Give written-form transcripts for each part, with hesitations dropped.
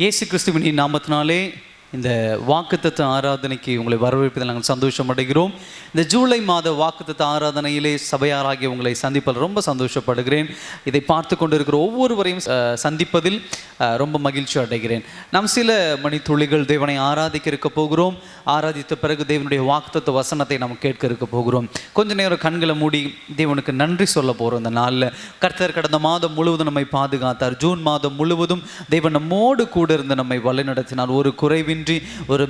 இயேசு கிறிஸ்துவின் நாமத்தினாலே இந்த வாக்குத்தத்த ஆராதனைக்கு உங்களை வரவேற்பதில் நாங்கள் சந்தோஷம் அடைகிறோம். இந்த ஜூலை மாத வாக்குத்தத்த ஆராதனையிலே சபையாராகிய உங்களை சந்திப்பதில் ரொம்ப சந்தோஷப்படுகிறேன். இதை பார்த்து கொண்டிருக்கிற ஒவ்வொருவரையும் சந்திப்பதில் ரொம்ப மகிழ்ச்சி அடைகிறேன். நாம் சில மணித்துளிகள் தேவனை ஆராதிக்க இருக்க போகிறோம். ஆராதித்த பிறகு தேவனுடைய வாக்குத்தத்த வசனத்தை நாம் கேட்க இருக்க போகிறோம். கொஞ்ச நேரம் கண்களை மூடி தேவனுக்கு நன்றி சொல்ல போகிறோம். இந்த நாளில் கர்த்தர் கடந்த மாதம் முழுவதும் நம்மை பாதுகாத்தார். ஜூன் மாதம் முழுவதும் தேவன் நம்மோடு கூட இருந்து நம்மை வழிநடத்தினார். ஒரு குறைவின்றி, ஒரு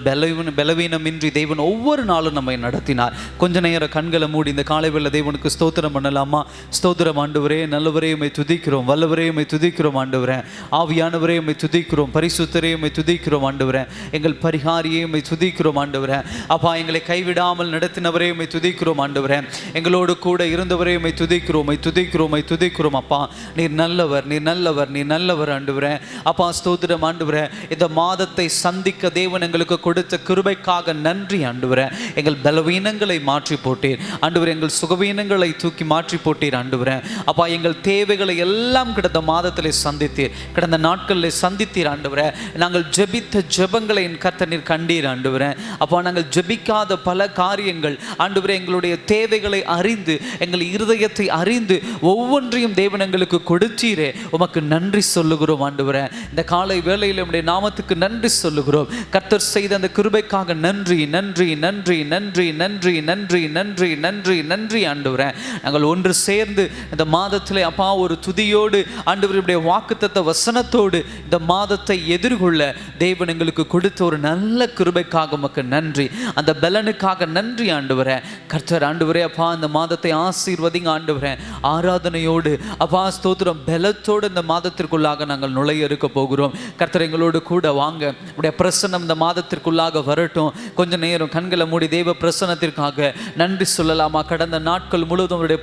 பலவீனமின்றி தேவன் ஒவ்வொரு நாளும் நம்மை நடத்தினார். கொஞ்ச நேரம் கண்களை மூடி இந்த காலை வேளை தேவனுக்கு ஸ்தோத்திரம் பண்ணலாமா? ஸ்தோத்திரம் ஆண்டவரே, நல்லவரே உம்மை துதிக்கிறோம், வல்லவரே உம்மை துதிக்கிறோம் ஆண்டவரே, ஆவியானவரே உம்மை துதிக்கிறோம், பரிசுத்தரே உம்மை துதிக்கிறோம் ஆண்டவரே, எங்கள் பரிகாரியே உம்மை துதிக்கிறோம் ஆண்டவரே, அப்பா எங்களை கைவிடாமல் நடத்தினவரே உம்மை துதிக்கிறோம் ஆண்டவரே, எங்களோடு கூட இருந்தவரே உம்மை துதிக்கிறோம், உம்மை துதிக்கிறோம், உம்மை துதிக்கிறோம் அப்பா. நீர் நல்லவர், நீர் நல்லவர், நீர் நல்லவர் ஆண்டவரே. அப்பா ஸ்தோத்திரம் ஆண்டவரே. இந்த மாதத்தை சந்திக்க தேவன் எங்களுக்கு கொடுத்த கிருபைக்காக நன்றி ஆண்டவரே. எங்கள் பலவீனங்களை மாற்றி போட்டீர் ஆண்டவரே, எங்கள் சுகவீனங்களை தூக்கி மாற்றி போட்டீர் ஆண்டவரே. அப்பா எங்கள் தேவைகளை எல்லாம் கடந்த மாதத்திலே சந்தித்தீர், கடந்த நாட்களில் சந்தித்தீர் ஆண்டவரே. நாங்கள் ஜெபித்த ஜெபங்களை என் கர்த்தர் நீர் கண்டீர் ஆண்டவரே. அப்பா நாங்கள் ஜெபிக்காத பல காரியங்கள் ஆண்டவரே, எங்களுடைய தேவைகளை அறிந்து, எங்கள் இருதயத்தை அறிந்து ஒவ்வொன்றையும் தேவன் எங்களுக்கு கொடுத்தீரே, உமக்கு நன்றி சொல்லுகிறோம் ஆண்டவரே. இந்த காலை வேளையில் உம்முடைய நாமத்துக்கு நன்றி சொல்லுகிறோம். கர்த்தர் செய்த அந்த கிருபைக்காக நன்றி நன்றி நன்றி நன்றி நன்றி நன்றி நன்றி நன்றி நன்றி ஆண்டவரே. நாங்கள் ஒன்று சேர்ந்து இந்த மாதத்திலே அப்பா ஒரு துதியோடு ஆண்டவருடைய வாக்குத்தத்த வசனத்தோடு இந்த மாதத்தை எதிர்கொள்ள தேவன் எங்களுக்கு கொடுத்த ஒரு நல்ல கிருபைக்காக உமக்கு நன்றி, அந்த பலனுக்காக நன்றி ஆண்டவரே. கர்த்தர் ஆண்டவரே அப்பா இந்த மாதத்தை ஆசீர்வதிங்க ஆண்டவரே. ஆராதனையோடு அப்பா ஸ்தோத்திரம் பலத்தோடு இந்த மாதத்திற்குள்ளாக நாங்கள் நுழைய இருக்க போகிறோம். கர்த்தர் எங்களோடு கூட வாங்க, உடைய பிரசன்னம் இந்த மாதத்திற்குள்ளாக வரட்டும். கொஞ்ச நேரம் கண்களை மூடி தேவ பிரசன்னத்திற்காக நன்றி சொல்லலாமா? கடந்த நாட்கள் முழுவதும் அவருடைய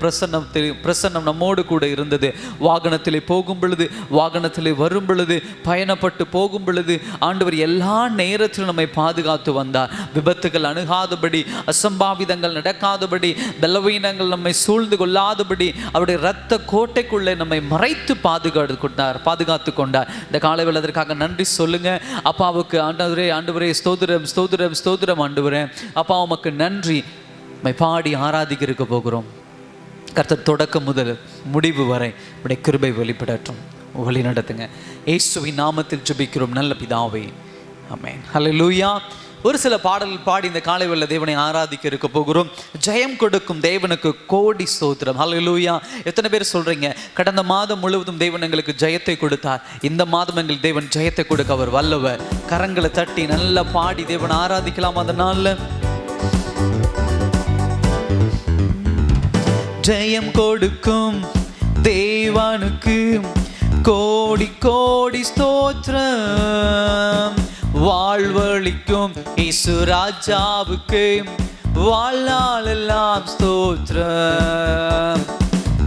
பிரசன்னம் நம்மோடு கூட இருந்தது. வாகனத்திலே போகும் பொழுது, வாகனத்திலே வரும் பொழுது, பயணப்பட்டு போகும் பொழுது ஆண்டவர் எல்லா நேரத்திலும் நம்மை பாதுகாத்து வந்தார். விபத்துகள் அணுகாதபடி, அசம்பாவிதங்கள் நடக்காதபடி, பலவீனங்கள் நம்மை சூழ்ந்து கொள்ளாதபடி அவருடைய இரத்த கோட்டைக்குள்ளே நம்மை மறைத்து பாதுகாத்து கொண்டார். இந்த காலையில் அதற்காக நன்றி சொல்லுங்க. அப்பாவுக்கு ஆண்டவரே ஆண்டவரே ஸ்தோத்திரம் ஸ்தோத்திரம் ஸ்தோத்திரம் ஆண்டவரே. அப்பா உமக்கு நன்றி. பாடி ஆராதிக்க இருக்க போகிறோம். கர்த்தர் தொடக்கம் முதல் முடிவு வரை உடைய கிருபை வெளிப்படட்டும், வழி நடத்துங்க. இயேசுவின் நாமத்தில் ஜெபிக்கிறோம் நல்ல பிதாவே, ஆமென். ஹல்லேலூயா. ஒரு சில பாடல்கள் பாடி இந்த காலை வேளை தேவனை ஆராதிக்க இருக்க போகிறோம். ஜெயம் கொடுக்கும் தேவனுக்கு கோடி ஸ்தோத்திரம். ஹல்லேலூயா. எத்தனை பேர் சொல்றீங்க, கடந்த மாதம் முழுவதும் தேவன் எங்களுக்கு ஜெயத்தை கொடுத்தார், இந்த மாதம் எங்களுக்கு தேவன் ஜெயத்தை கொடுக்க அவர் வல்லவர். கரங்களை தட்டி நல்லா பாடி தேவனை ஆராதிக்கலாம். அந்த நாள்ல ஜெயம் கொடுக்கும் தேவனுக்கு கோடி கோடி ஸ்தோத்திரம். வாழ்வழிக்கும் இயேசு ராஜாவுக்கு வாழ்நாளெல்லாம் ஸ்தோத்திரம்.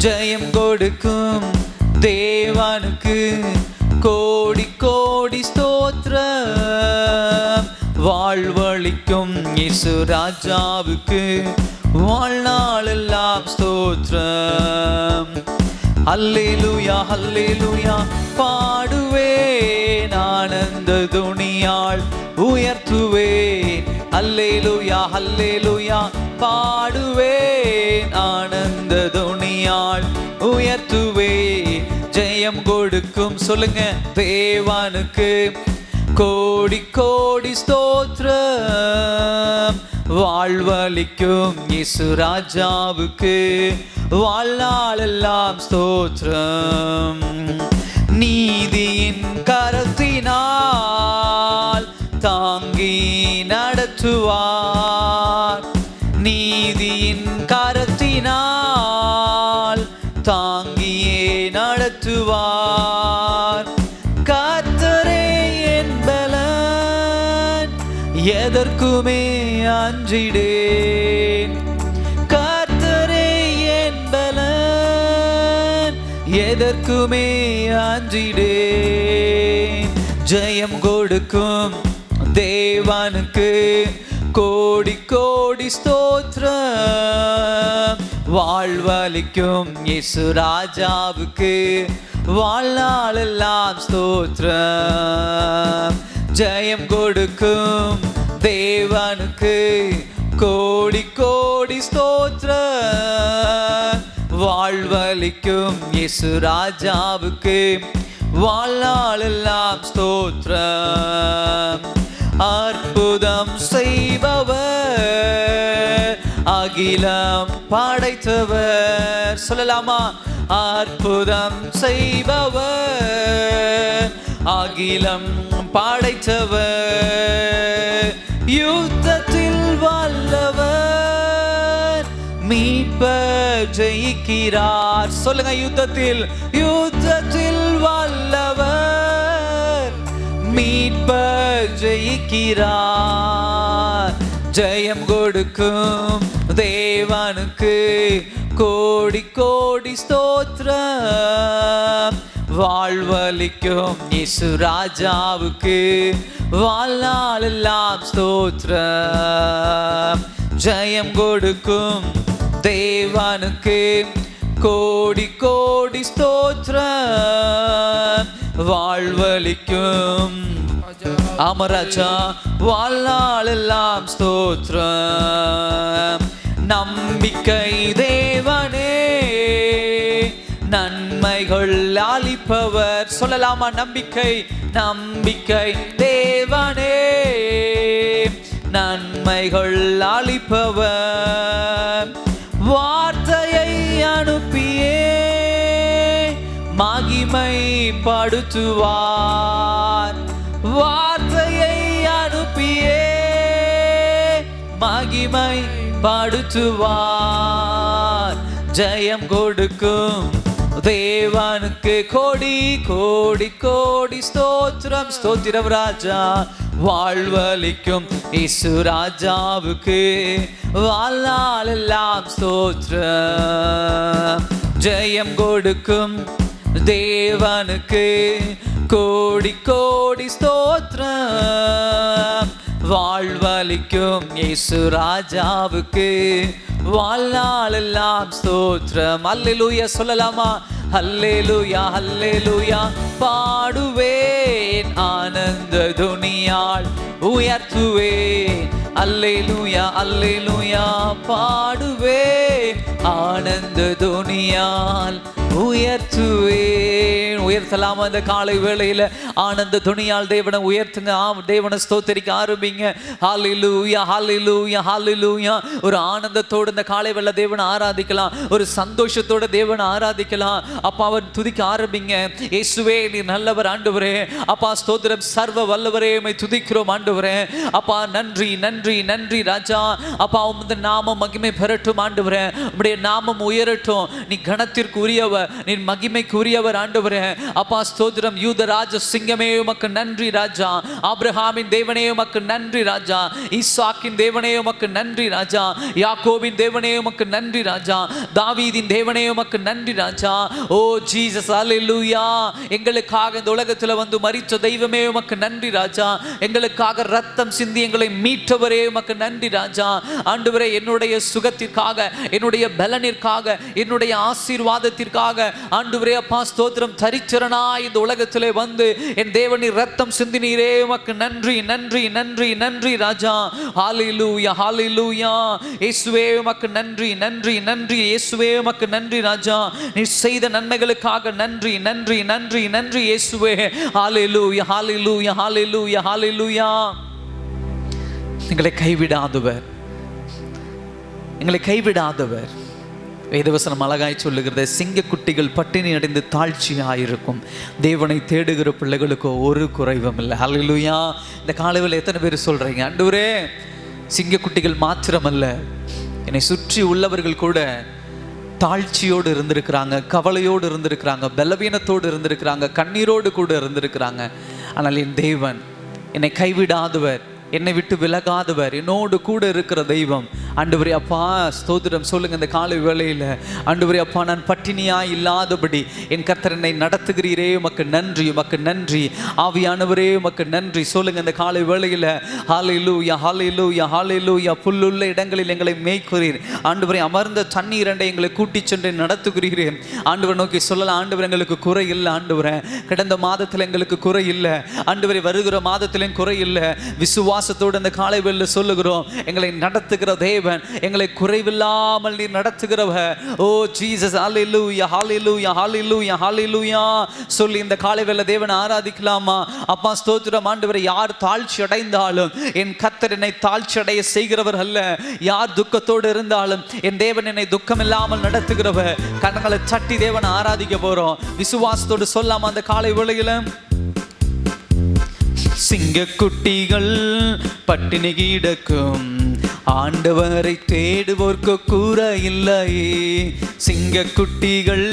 ஜெயம் கொடுக்கும் தேவனுக்கு கோடி கோடி ஸ்தோத்திரம். வாழ்வழிக்கும் இயேசு ராஜாவுக்கு வாழ்நாளெல்லாம் ஸ்தோத்திரம். அல்லேலூயா அல்லேலூயா பாடுவேன், ஆனந்த துணியால் உயர்த்துவேன். அல்லேலூயா அல்லேலூயா பாடுவேன், ஆனந்த துணியால் உயர்த்துவேன். ஜெயம் கொடுக்கும் சொல்லுங்க தேவனுக்கு கோடி கோடி ஸ்தோத்திரம். வாழ்வழிக்கும் இயேசு ராஜாவுக்கு வாழ்நாளெல்லாம் ஸ்தோத்திரம். நீதியின் கரத்தினால் தாங்கி நடத்துவார். நீதியின் கரத்தினால் தாங்கியே நடத்துவார். கர்த்தரே என் பலன், எதற்குமே அஞ்சிடேன். கர்த்தரே என் பலன், எதற்குமே அஞ்சிடேன். ஜெயம் கொடுக்கும் தேவனுக்கு கோடி கோடி ஸ்தோத்திரம். வாழ்வழிக்கும் இயேசு ராஜாவுக்கு வாழ்நாளெல்லாம் ஸ்தோத்திரம். ஜெயம் கொடுக்கும் தேவனுக்கு கோடி கோடி ஸ்தோத்திரம். வாழ்வளிக்கும் இயேசு ராஜாவுக்கு வாழ்நாளெல்லாம் ஸ்தோத்திரம். அற்புதம் செய்பவர், அகிலம் படைத்தவர். சொல்லலாமா? அற்புதம் செய்பவர், அகிலம் படைத்தவர். யுத்தத்தில் வல்லவர், மீட்பர் ஜெயிக்கிறார். சொல்லுங்க, யுத்தத்தில் வல்லவர், மீட்பர் ஜெயிக்கிறார். ஜெயம் கொடுக்கும் தேவனுக்கு கோடி கோடி ஸ்தோத்திரம். வாழ்வளிக்கும் இயேசு ராஜாவுக்கு வாழ்நாளெல்லாம் ஸ்தோத்திரம். ஜெயம் கொடுக்கும் தேவனுக்கு கோடி கோடி ஸ்தோத்திரம். வாழ்வளிக்கும் அமராஜா வாழ்நாளெல்லாம் ஸ்தோத்திரம். நம்பிக்கை தேவனே, நன்மைகள் அளிப்பவர். சொல்லலாமா? நம்பிக்கை தேவனே, நன்மைகள் அளிப்பவர். வார்த்தையை அனுப்பியே மகிமை படுத்துவார். வார்த்தையை அனுப்பியே மகிமை படுத்துவார். ஜெயம் கொடுக்கும் தேவனுக்கு கோடி கோடி கோடி ஸ்தோத்திரம். ஸ்தோத்திரம் ராஜா. வாழ்வளிக்கும் இயேசு ராஜாவுக்கு வாழ்நாளெல்லாம் ஸ்தோத்திரம். ஜெயம் கொடுக்கும் தேவனுக்கு கோடி கோடி ஸ்தோத்திரம். வாழ்வளிக்கும் இயேசு ராஜாவுக்கு வாழ்நாளெல்லாம் ஸ்தோத்திரம். அல்லேலூயா சொல்லலாமா? அல்லேலூயா அல்லேலூயா. பாடுவேன் ஆனந்த துனியால் உயர்த்துவேன். அல்லேலூயா அல்லேலூயா. பாடுவேன் ஆனந்த துனியால் உயர்த்துவேன். உயர்த்தலாம். அந்த காலை வேளையில ஆனந்த துணியால் தேவனை உயர்த்துங்க. தேவனை ஸ்தோத்திரிக்க ஆரம்பிங்க. ஹல்லேலூயா ஹல்லேலூயா ஹல்லேலூயா. ஒரு ஆனந்தத்தோடு இந்த காலை வேளை தேவனை ஆராதிக்கலாம். ஒரு சந்தோஷத்தோட தேவனை ஆராதிக்கலாம். அப்பா அவர் துதிக்க ஆரம்பிங்க. இயேசுவே நீர் நல்லவர் ஆண்டவரே. அப்பா ஸ்தோத்திரம். சர்வ வல்லவரே உம்மை துதிக்கிறோம் ஆண்டவரே. அப்பா நன்றி நன்றி நன்றி ராஜா. அப்பா உம்முடைய நாமம் மகிமை பெறட்டும் ஆண்டவரே. உம்முடைய நாமம் உயரட்டும். நீ கணத்திற்கு உரியவர், நீ மகிமைக்கு உரியவர் ஆண்டவரே. அப்பா ஸ்தோத்திரம். யூதராஜ சிங்கமே உமக்கு நன்றி ராஜா. ஆபிரகாமின் தேவனே உமக்கு நன்றி ராஜா. ஈசாக்கின் தேவனே உமக்கு நன்றி ராஜா. யாக்கோபின் தேவனே உமக்கு நன்றி ராஜா. தாவீதின் தேவனே உமக்கு நன்றி ராஜா. ஓ ஜீசஸ் அல்லேலூயா. எங்களுக்காக இந்த உலகத்தில் வந்து மரித்த தெய்வமே உமக்கு நன்றி ராஜா. எங்களுக்காக ரத்தம் சிந்தி எங்களை மீட்டவரே உமக்கு நன்றி ராஜா. ஆண்டவரே என்னுடைய சுகத்திற்காக, என்னுடைய பலனிற்காக, என்னுடைய ஆசீர்வாதத்திற்காக ஆண்டவரே அப்பா ஸ்தோத்திரம். தரித்திரனா இந்த உலகத்திலே வந்து என் தேவனின் ரத்தம் சிந்தினீரே உமக்கு நன்றி நன்றி நன்றி நன்றி ராஜா. ஹல்லேலூயா ஹல்லேலூயா. இயேசுவே உமக்கு நன்றி நன்றி நன்றி. இயேசுவே உமக்கு நன்றி ராஜா. நீ செய்த நன்மைகளுக்காக நன்றி நன்றி நன்றி நன்றி இயேசுவே. ஹல்லேலூயா ஹல்லேலூயா ஹல்லேலூயா ஹல்லேலூயா. எங்களை கைவிடாதவர், எங்களை கைவிடாதவர். வேதவசனம் அழகாய் சொல்லுகிறது, சிங்கக்குட்டிகள் பட்டினி அடைந்து தாழ்ச்சியாயிருக்கும், தேவனை தேடுகிற பிள்ளைகளுக்கு ஒரு குறைவும் இல்லை. ஹல்லேலூயா. இந்த காலையில் எத்தனை பேர் சொல்றீங்க, ஆண்டவரே சிங்கக்குட்டிகள் மாத்திரமல்ல, என்னை சுற்றி உள்ளவர்கள் கூட தாழ்ச்சியோடு இருந்திருக்கிறாங்க, கவலையோடு இருந்திருக்கிறாங்க, பலவீனத்தோடு இருந்திருக்கிறாங்க, கண்ணீரோடு கூட இருந்திருக்கிறாங்க. ஆனால் என் தேவன் என்னை கைவிடாதவர், என்னை விட்டு விலகாதவர், என்னோடு கூட இருக்கிற தெய்வம். ஆண்டவரே அப்பா ஸ்தோத்திரம் சொல்லுங்க. இந்த காலை வேளையில் ஆண்டவரே அப்பா, நான் பட்டினியா இல்லாதபடி என் கர்த்தர் என்னை நடத்துகிறீரே, உமக்கு நன்றி, உமக்கு நன்றி. ஆவியானவரே உமக்கு நன்றி சொல்லுங்க. இந்த காலை வேளையில் ஹல்லேலூயா, ஹல்லேலூயா, ஹல்லேலூயா. புல்லுள்ள இடங்களில் எங்களை மேய்க்கிறீர் ஆண்டவரே. அமர்ந்த தண்ணீர் அண்டை எங்களை கூட்டி சென்று நடத்துகிறீரே ஆண்டவர். நோக்கி சொல்லலாம், ஆண்டவர் எங்களுக்கு குறை இல்லை ஆண்டவரே. கடந்த மாதத்தில் எங்களுக்கு குறை இல்லை ஆண்டவரே, வருகிற மாதத்திலும் குறை இல்லை. விசுவாசத்தோடு இந்த காலை வேளையில் சொல்லுகிறோம், எங்களை நடத்துகிற தேவன், எங்களை குறைவில்லாமல் நீர் நடத்துகிறவர். ஓ ஜீசஸ், ஹல்லேலூயா, ஹல்லேலூயா, ஹல்லேலூயா, ஹல்லேலூயா சொல்லி இந்த காலை வேளை தேவனை ஆராதிக்கலாமா? அப்பா ஸ்தோத்திரம் ஆண்டவரே. யார் தாழ்ச்சி அடைந்தாலும் என் கர்த்தர் என்னை தாழ்ச்சி அடைய செய்கிறவர் அல்ல. யார் துக்கத்தோடு இருந்தாலும் என் தேவன் என்னை துக்கம் இல்லாமல் நடத்துகிறவர். கண்களை தட்டி தேவனை ஆராதிக்க போறோம். விசுவாசத்தோடு சொல்லாம அந்த காலை வேளையில. சிங்கக்குட்டிகள் பட்டினி கிடக்கும், ஆண்டவரை தேடுவோர்க்கு கூற இல்லையே. சிங்கக்குட்டிகள்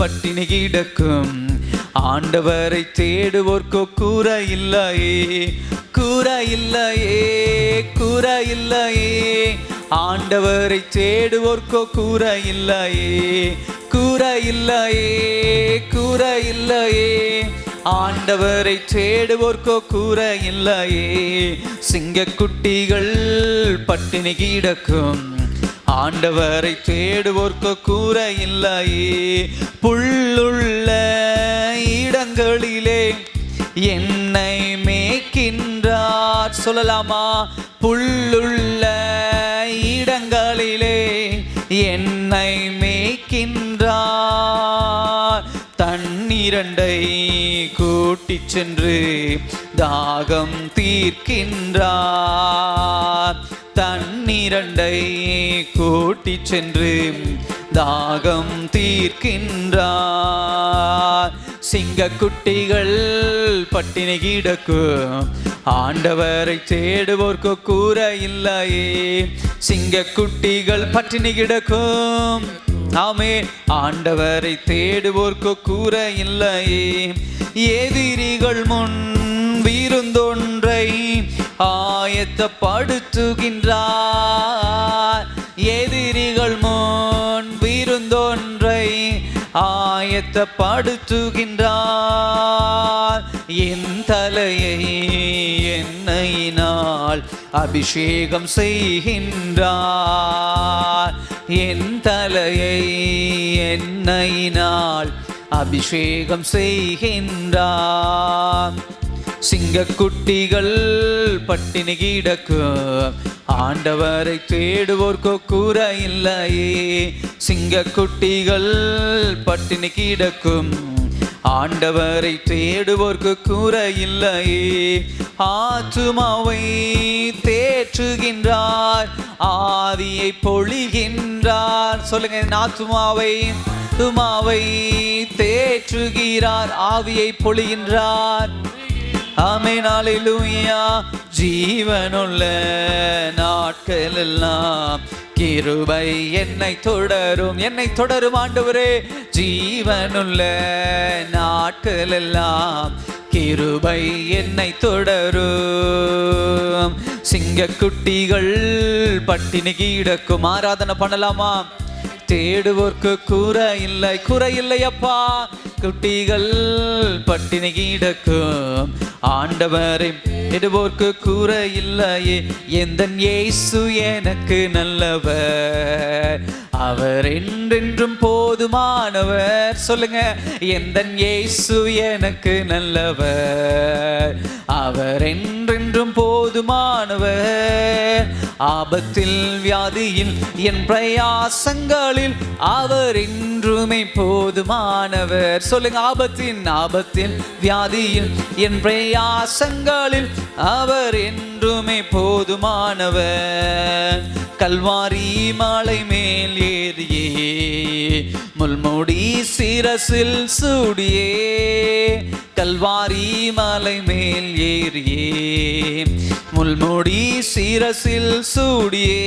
பட்டினி கிடக்கும், ஆண்டவரை தேடுவோர்க்கு கூற இல்லையே. கூற இல்லையே, கூற இல்லையே. ஆண்டவரை தேடுவோர்க்கு கூற இல்லையே. கூற இல்லையே, கூற இல்லையே. ஆண்டவரை தேடுவோர்க்கோ கூற இல்லையே. சிங்கக்குட்டிகள் பட்டினி கிடக்கும், ஆண்டவரை தேடுவோர்க்கோ கூற இல்லையே. புல்லுள்ள இடங்களிலே என்னை மேய்க்கின்றார். சொல்லலாமா? புல்லுள்ள இடங்களிலே என்னை மேய்க்கின்றார். தண்ணீரண்டை கூட்டி சென்று தாகம் தீர்க்கின்றார். தண்ணீரண்டை கூட்டி சென்று தாகம் தீர்க்கின்றார். சிங்கக்குட்டிகள் பட்டினி கிடக்கும், ஆண்டவரை தேடுவோர்க்கு கூற இல்லையே. சிங்கக்குட்டிகள் பட்டினி கிடக்கும், ஆமே, ஆண்டவரை தேடுவோர்க்கு கூற இல்லையே. எதிரிகள் முன் விருந்தொன்றை ஆயத்தப்படுத்துகின்றார். எதிரிகள் முன் விருந்தொன்றை ஆயத்தப்படுத்துகின்றார். என் தலையை எண்ணெயினால் அபிஷேகம் செய்கின்றார். என் தலையை எண்ணெயினால் அபிஷேகம் செய்கின்றார். சிங்கக்குட்டிகள் பட்டினி கிடக்கும், ஆண்டவரை தேடுவோர்க்கோ கூற இல்லையே. சிங்கக்குட்டிகள் பட்டினி கிடக்கும், ஆண்டவரை தேடுவோர்க்கு கூற இல்லையே. ஆத்துமாவை தேற்றுகின்றார், ஆவியை பொழிகின்றார். சொல்லுங்க, ஆத்துமாவை தேற்றுகிறார், ஆவியை பொழிகின்றார். ஆமென், அல்லேலூயா. ஜீவனுள்ள நாட்கள் எல்லாம் கிருபை என்னை தொடரும், என்னை தொடரும் ஆண்டவரே. ஜீவனுள்ள நாட்கள் எல்லாம் கிருபை என்னை தொடரும். சிங்கக்குட்டிகள் பட்டினி கிடக்கும், ஆராதனை பண்ணலாமா? தேடுவோர்க்கு கூற இல்லை, குறை இல்லையப்பா. குட்டிகள் பட்டினி கிடக்கும், ஆண்டவரை தேடுவோர்க்கு கூற இல்லையே. எந்தன் இயேசு எனக்கு நல்லவர், அவர் என்றென்றும் போதுமானவர். சொல்லுங்க, எந்தன் இயேசு எனக்கு நல்லவர், அவர் என்றென்றும் போதுமானவர். ஆபத்தில் வியாதியில் என் பிரயாசங்களில் அவர் என்றுமே போதுமானவர். சொல்லுங்க, ஆபத்தில் வியாதியில் என் பிரயாசங்களில் அவர் என்றுமே போதுமானவர். கல்வாரி மலை மேல் ஏறியே முள்முடி சிரசில் சூடியே. கல்வாரி மலை மேல் ஏறியே முள்முடி சிரசில் சூடியே.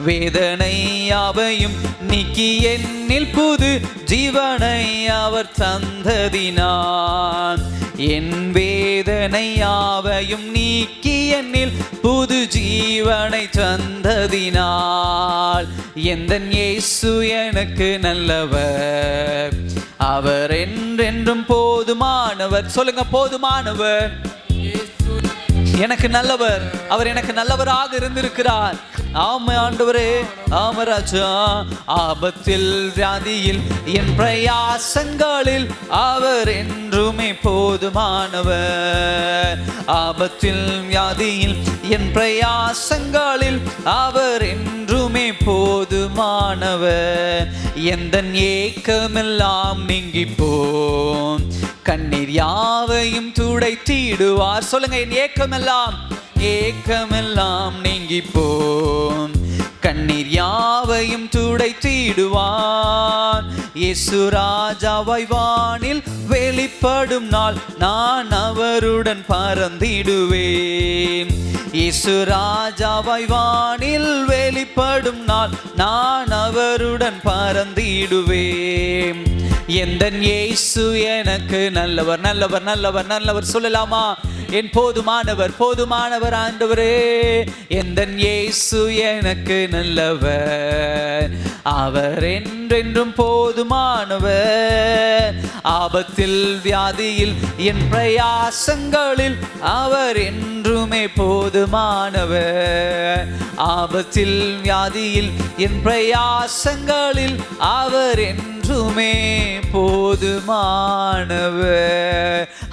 வேதனை யாவையும் நீக்கி என்னில் புது ஜீவனை அவர் தந்ததினான். என் வேதனை யாவையும் நீக்கி என்னில் புது ஜீவனை தந்ததினால் எந்தன் இயேசு எனக்கு நல்லவர், அவர் என்றென்றும் போதுமானவர். சொல்லுங்க, போதுமானவர். எனக்கு நல்லவர், அவர் எனக்கு நல்லவராக இருந்திருக்கிறார். ஆமா ஆண்டவரே, ஆமா ராஜா. ஆபத்தில் வியாதியில் என் பிரயாசங்களில் அவர் என்றுமே போதுமானவர். ஆபத்தில் வியாதியில் என் பிரயாசங்களில் அவர் என்றுமே போதுமானவர். எந்தன் ஏக்கமெல்லாம் நீங்கி போம், கண்ணீர் யாவையும் துடைத்திடுவார். சொல்லுங்க, என் ஏக்கமெல்லாம் நீங்கி போம், கண்ணீர் யாவையும் துடைத்திடுவார். இயேசு ராஜாவாய் வானில் வெளிப்படும் நாள் நான் அவருடன் பறந்திடுவேன். இயேசு ராஜாவாய் வானில் வெளிப்படும் நாள் நான் அவருடன் பறந்திடுவேன். எந்தன் இயேசு எனக்கு நல்லவர், நல்லவர், நல்லவர், நல்லவர். சொல்லலாமா? என் போதுமானவர், போதுமானவர் ஆண்டவரே. எந்தன் இயேசு எனக்கு நல்லவர், அவர் என்றென்றும் போதுமானவர். ஆபத்தில் வியாதியில் என் பிரயாசங்களில் அவர் என்றுமே போதுமானவர். ஆபத்தில் வியாதியில் என் பிரயாசங்களில் அவர் என்றுமே போதுமானவர்.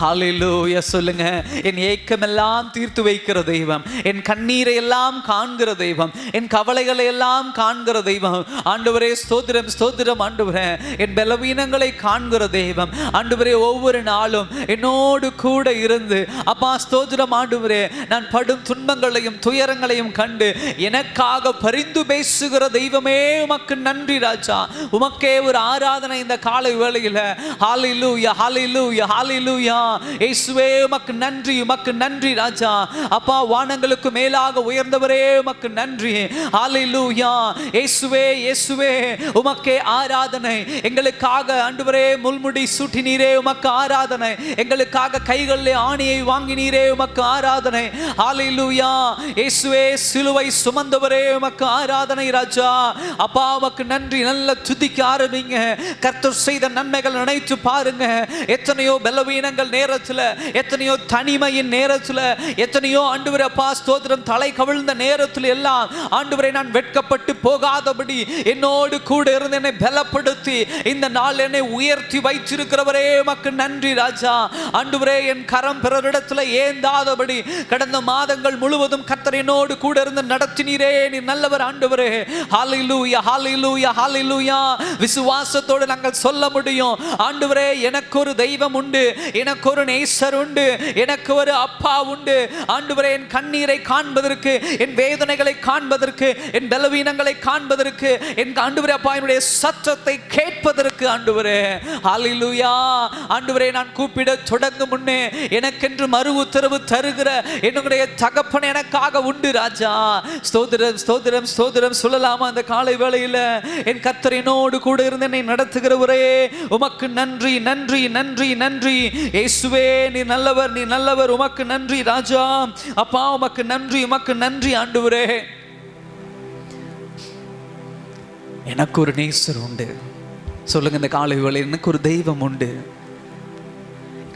ஹல்லேலூயா. சொல்லுங்க, என் ஏக்கமெல்லாம் தீர்த்து வைக்கிற தெய்வம், என் கண்ணீரை எல்லாம் காண்கிற தெய்வம், என் கவலைகளை எல்லாம் காண்கிற தெய்வம். ஆண்டவரே ஸ்தோத்திரம், ஸ்தோத்திரம் ஆண்டவரே. என் பலவீனங்களை காண்கிற தெய்வம் ஆண்டவரே. ஒவ்வொரு நாளும் என்னோடு கூட இருந்து அப்பா ஸ்தோத்திரம் ஆண்டவரே. நான் படும் துன்பங்களையும் துயரங்களையும் கண்டு எனக்காக பரிந்து பேசுகிற தெய்வமே, உமக்கு நன்றி ராஜா. உமக்கே ஒரு ஆராதனை இந்த காலை வேளையில. ஹல்லேலூயா, ஹல்லேலூயா, ஹல்லேலூயா. இயேசுவே உமக்கு நன்றி, உமக்கு நன்றி ராஜா. அப்பா வானங்களுக்கு மேலாக உயர்ந்தவரே உமக்கு நன்றி. ஹல்லேலூயா. இயேசுவே, இயேசுவே உமக்கே ஆராதனை. எங்களுக்காக ஆண்டவரே முள்முடி சூட்டினீரே, உமக்கு ஆராதனை. எங்களுக்காக கைகளிலே ஆணியை வாங்கினீரே, உமக்கு ஆராதனை. ஹல்லேலூயா. இயேசுவே சிலுவை சுமந்தவரே உமக்கு ஆராதனை ராஜா. அப்பா உமக்கு நன்றி. நல்ல துதிக்க ஆரம்பிங்க. கர்த்தர் செய்த நன்மைகள் நினைத்து பாருங்க. எத்தனையோ பலவீனங்கள் நேரத்துல, எத்தனையோ தனிமையின் நேரத்துல, எத்தனையோ ஆண்டவரே அப்பா ஸ்தோத்திரம் தலை கவிழ்ந்த நேரத்துல எல்லாம் ஆண்டவரே நான் வெட்கப்பட்டு போகாதபடி என்னோடு கூட இருந்து என்னை பலப்படுத்தி இந்த நாள் என்னை உயர்த்தி வைத்திருக்கிறவரே உமக்கு நன்றி ராஜா. ஆண்டவரே என் கரம் பிறரிடத்துல ஏந்தாதபடி கடந்த மாதங்கள் முழுவதும் கர்த்தர் என்னோடு கூட இருந்து நடத்தினீரே. நீ நல்லவர் ஆண்டவரே. ஹல்லேலூயா, ஹல்லேலூயா, ஹல்லேலூயா. விசுவாசத்தோடு நாங்கள் சொல்ல முடியும், ஆண்டவரே எனக்கு ஒரு தெய்வம் உண்டு, எனக்கு ஒரு நேசர் உண்டு, எனக்கு ஒரு அப்பா உண்டு. ஆண்டவரே என் கண்ணீரை காண்பதற்கு, என் வேதனைகளை காண்பதற்கு, என் பலவீனங்களை காண்பதற்கு, என் ஆண்டவரே அப்பா என்னுடைய சத்தத்தை கேட்பதற்கு ஆண்டவரே. ஹல்லேலூயா. ஆண்டவரே நான் கூப்பிட தொடங்கும் முன்னே எனக்கென்று மறு உத்தரவு தருகிற என்னுடைய தகப்பன் எனக்காக உண்டு ராஜா. ஸ்தோத்திரம், ஸ்தோத்திரம், ஸ்தோத்திரம் சொல்லலாமா அந்த காலை வேளையில? என் கர்த்தர் என்னோடு கூட இருந்து என்னை நடத்துகிறவரே உமக்கு நன்றி, நன்றி, நன்றி, நன்றி. இயேசுவே நீ நல்லவர், நீ நல்லவர். உமக்கு நன்றி ராஜா. அப்பா உமக்கு நன்றி, உமக்கு நன்றி ஆண்டவரே. எனக்கு ஒரு நேசர் உண்டு. சொல்லுங்க இந்த காலை வேளையில், எனக்கு ஒரு தெய்வம் உண்டு.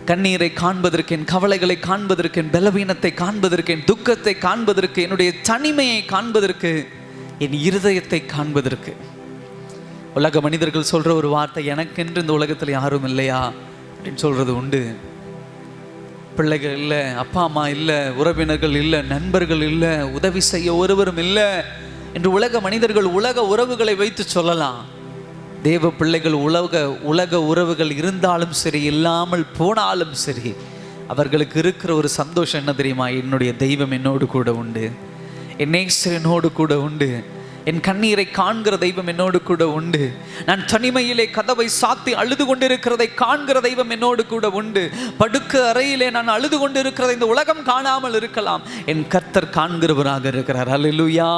கண்ணீரை காண்பதற்கு, என் கவலைகளை காண்பதற்கு, என் பலவீனத்தை காண்பதற்கு, என் துக்கத்தை காண்பதற்கு, என்னுடைய தனிமையை காண்பதற்கு, என் இருதயத்தை காண்பதற்கு. உலக மனிதர்கள் சொல்ற ஒரு வார்த்தை, எனக்கென்று இந்த உலகத்தில் யாரும் இல்லையா அப்படின்னு சொல்றது உண்டு. பிள்ளைகள் இல்லை, அப்பா அம்மா இல்லை, உறவினர்கள் இல்லை, நண்பர்கள் இல்லை, உதவி செய்ய ஒருவரும் இல்லை என்று உலக மனிதர்கள் உலக உறவுகளை வைத்து சொல்லலாம். தேவ பிள்ளைகள் உலக உறவுகள் இருந்தாலும் சரி, இல்லாமல் போனாலும் சரி, அவர்களுக்கு இருக்கிற ஒரு சந்தோஷம் என்ன தெரியுமா? என்னுடைய தெய்வம் என்னோடு கூட உண்டு, என் நேசர் என்னோடு கூட உண்டு. என் கண்ணீரை காண்கிற தெய்வம் என்னோடு கூட உண்டு. நான் தனிமையிலே கதவை சாத்தி அழுது கொண்டிருக்கிறதை காண்கிற தெய்வம் என்னோடு கூட உண்டு. படுக்க அறையிலே நான் அழுது கொண்டிருக்கிறதை இந்த உலகம் காணாமல் இருக்கலாம், என் கர்த்தர் காண்கிறவராக இருக்கிறார். அல்லேலூயா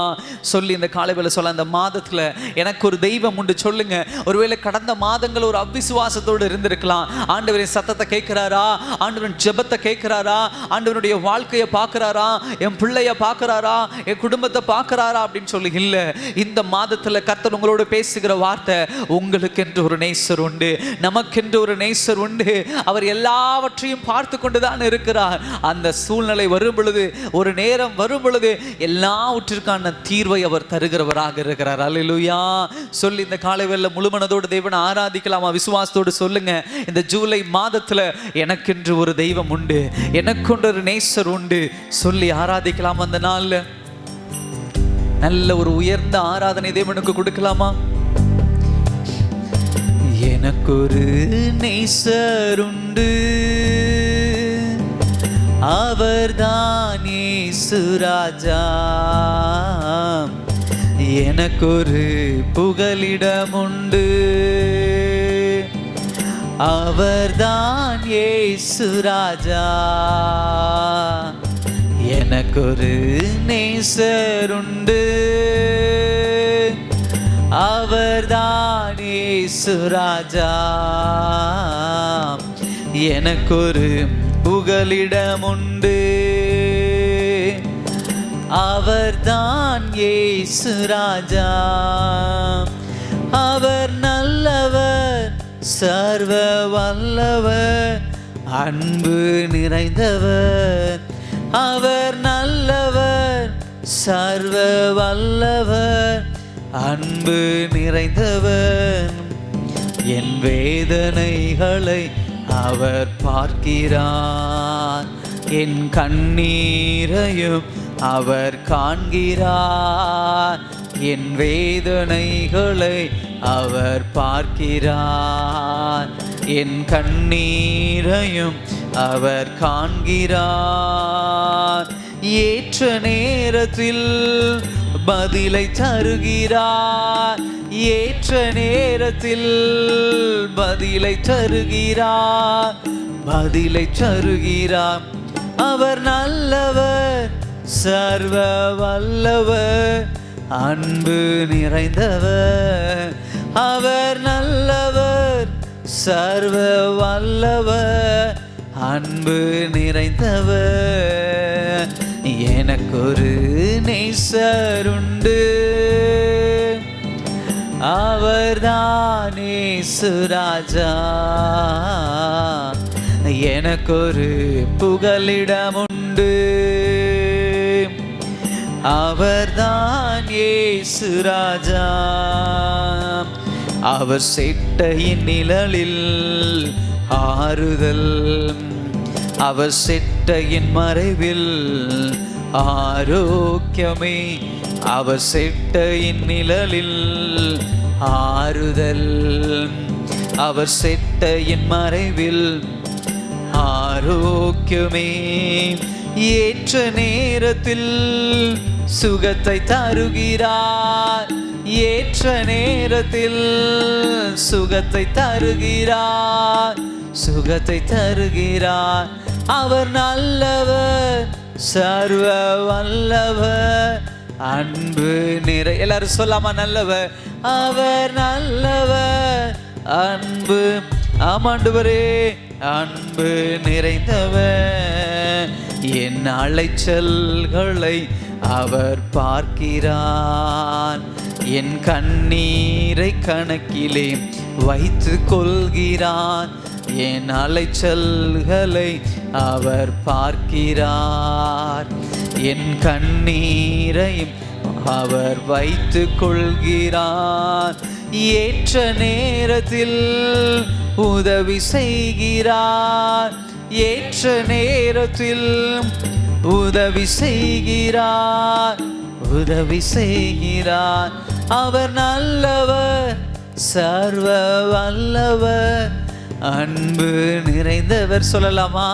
சொல்லி இந்த காலைவேளை சொல்ல, அந்த மாதத்தில் எனக்கு ஒரு தெய்வம் உண்டு சொல்லுங்க. ஒருவேளை கடந்த மாதங்கள் ஒரு அவிசுவாசத்தோடு இருந்திருக்கலாம். ஆண்டவரின் சத்தத்தை கேட்கிறாரா, ஆண்டவரின் ஜெபத்தை கேட்கிறாரா, ஆண்டவருடைய வாழ்க்கையை பார்க்கிறாரா, என் பிள்ளைய பார்க்கிறாரா, என் குடும்பத்தை பார்க்கிறாரா அப்படின்னு சொல்லி இல்லை. இந்த மாதத்தில் கர்த்தர் உங்களோடு பேசுகிற வார்த்தை, உங்களுக்கென்று ஒரு நேசர் உண்டு, நமக்கென்று ஒரு நேசர் உண்டு. அவர் எல்லாவற்றையும் பார்த்து கொண்டுதான் இருக்கிறார். அந்த சூழ்நிலை வரும் பொழுது, ஒரு நேரம் வரும் பொழுது எல்லாவற்றிற்கான தீர்வை அவர் தருகிறவராக இருக்கிறார். அல்லேலூயா சொல்லி இந்த காலைவேளை முழுமனதோடு தேவனை ஆராதிக்கலாமா? விசுவாசத்தோடு சொல்லுங்க, இந்த ஜூலை மாதத்தில் எனக்கென்று ஒரு தெய்வம் உண்டு, எனக்கென்று ஒரு நேசர் உண்டு சொல்லி ஆராதிக்கலாம். அந்த நாள்ல நல்ல ஒரு உயர்ந்த ஆராதனை தேவனுக்கு கொடுக்கலாமா? எனக்கொரு நேசர் உண்டு, அவர்தான் இயேசு ராஜா. எனக்கொரு புகலிடம் உண்டு, அவர்தான் இயேசு ராஜா. எனக்கொரு நேசர் உண்டு, அவர்தான் இயேசு ராஜா. எனக்கொரு புகலிடம் உண்டு, அவர்தான் இயேசு ராஜா. அவர் நல்லவர், சர்வ வல்லவர், அன்பு நிறைந்தவர். அவர் நல்லவர், சர்வ வல்லவர், அன்பு நிறைந்தவர். என் வேதனைகளை அவர் பார்க்கிறார், என் கண்ணீரையும் அவர் காண்கிறார். என் வேதனைகளை அவர் பார்க்கிறார், என் கண்ணீரையும் அவர் காண்கிறார். ஏற்ற நேரத்தில் பதிலை தருகிறார், ஏற்ற நேரத்தில் பதிலை தருகிறார், பதிலை தருகிறார். அவர் நல்லவர், சர்வ வல்லவர், அன்பு நிறைந்தவர். அவர் நல்லவர், சர்வ வல்லவர், அன்பு நிறைந்தவர். எனக்கொரு நேசர் உண்டு, அவர்தான் இயேசு ராஜா. எனக்கொரு புகலிடம் உண்டு, அவர்தான் இயேசு ராஜா. அவர் செட்டையின் நிழலில் ஆறுதல், அவர் செட்டையின் மறைவில் ஆரோக்கியமே. அவர் செட்டையின் நிழலில் ஆறுதல், அவர் செட்டையின் மறைவில் ஆரோக்கியமே. ஏற்ற நேரத்தில் சுகத்தை தருகிறார், ஏற்ற நேரத்தில் சுகத்தை தருகிறார், சுகத்தை தருகிறார். அவர் நல்லவர், சர்வ வல்லவர், அன்பு நிறை. எல்லாரும் சொல்லாமா? நல்லவர், அவர் நல்லவர், அன்பு. ஆமாண்டவரே, அன்பு நிறைந்தவர். என் அலைச்சல்களை அவர் பார்க்கிறார், என் கண்ணீரை கணக்கிலே வைத்து கொள்கிறார். என் அலைச்சல்களை அவர் பார்க்கிறார், என் கண்ணீரை அவர் வைத்து கொள்கிறார். ஏற்ற நேரத்தில் உதவி செய்கிறார், ஏற்ற நேரத்தில் உதவி செய்கிறார், உதவி செய்கிறார். அவர் நல்லவர், சர்வ வல்லவர், அன்பு நிறைந்தவர். சொல்லலாமா?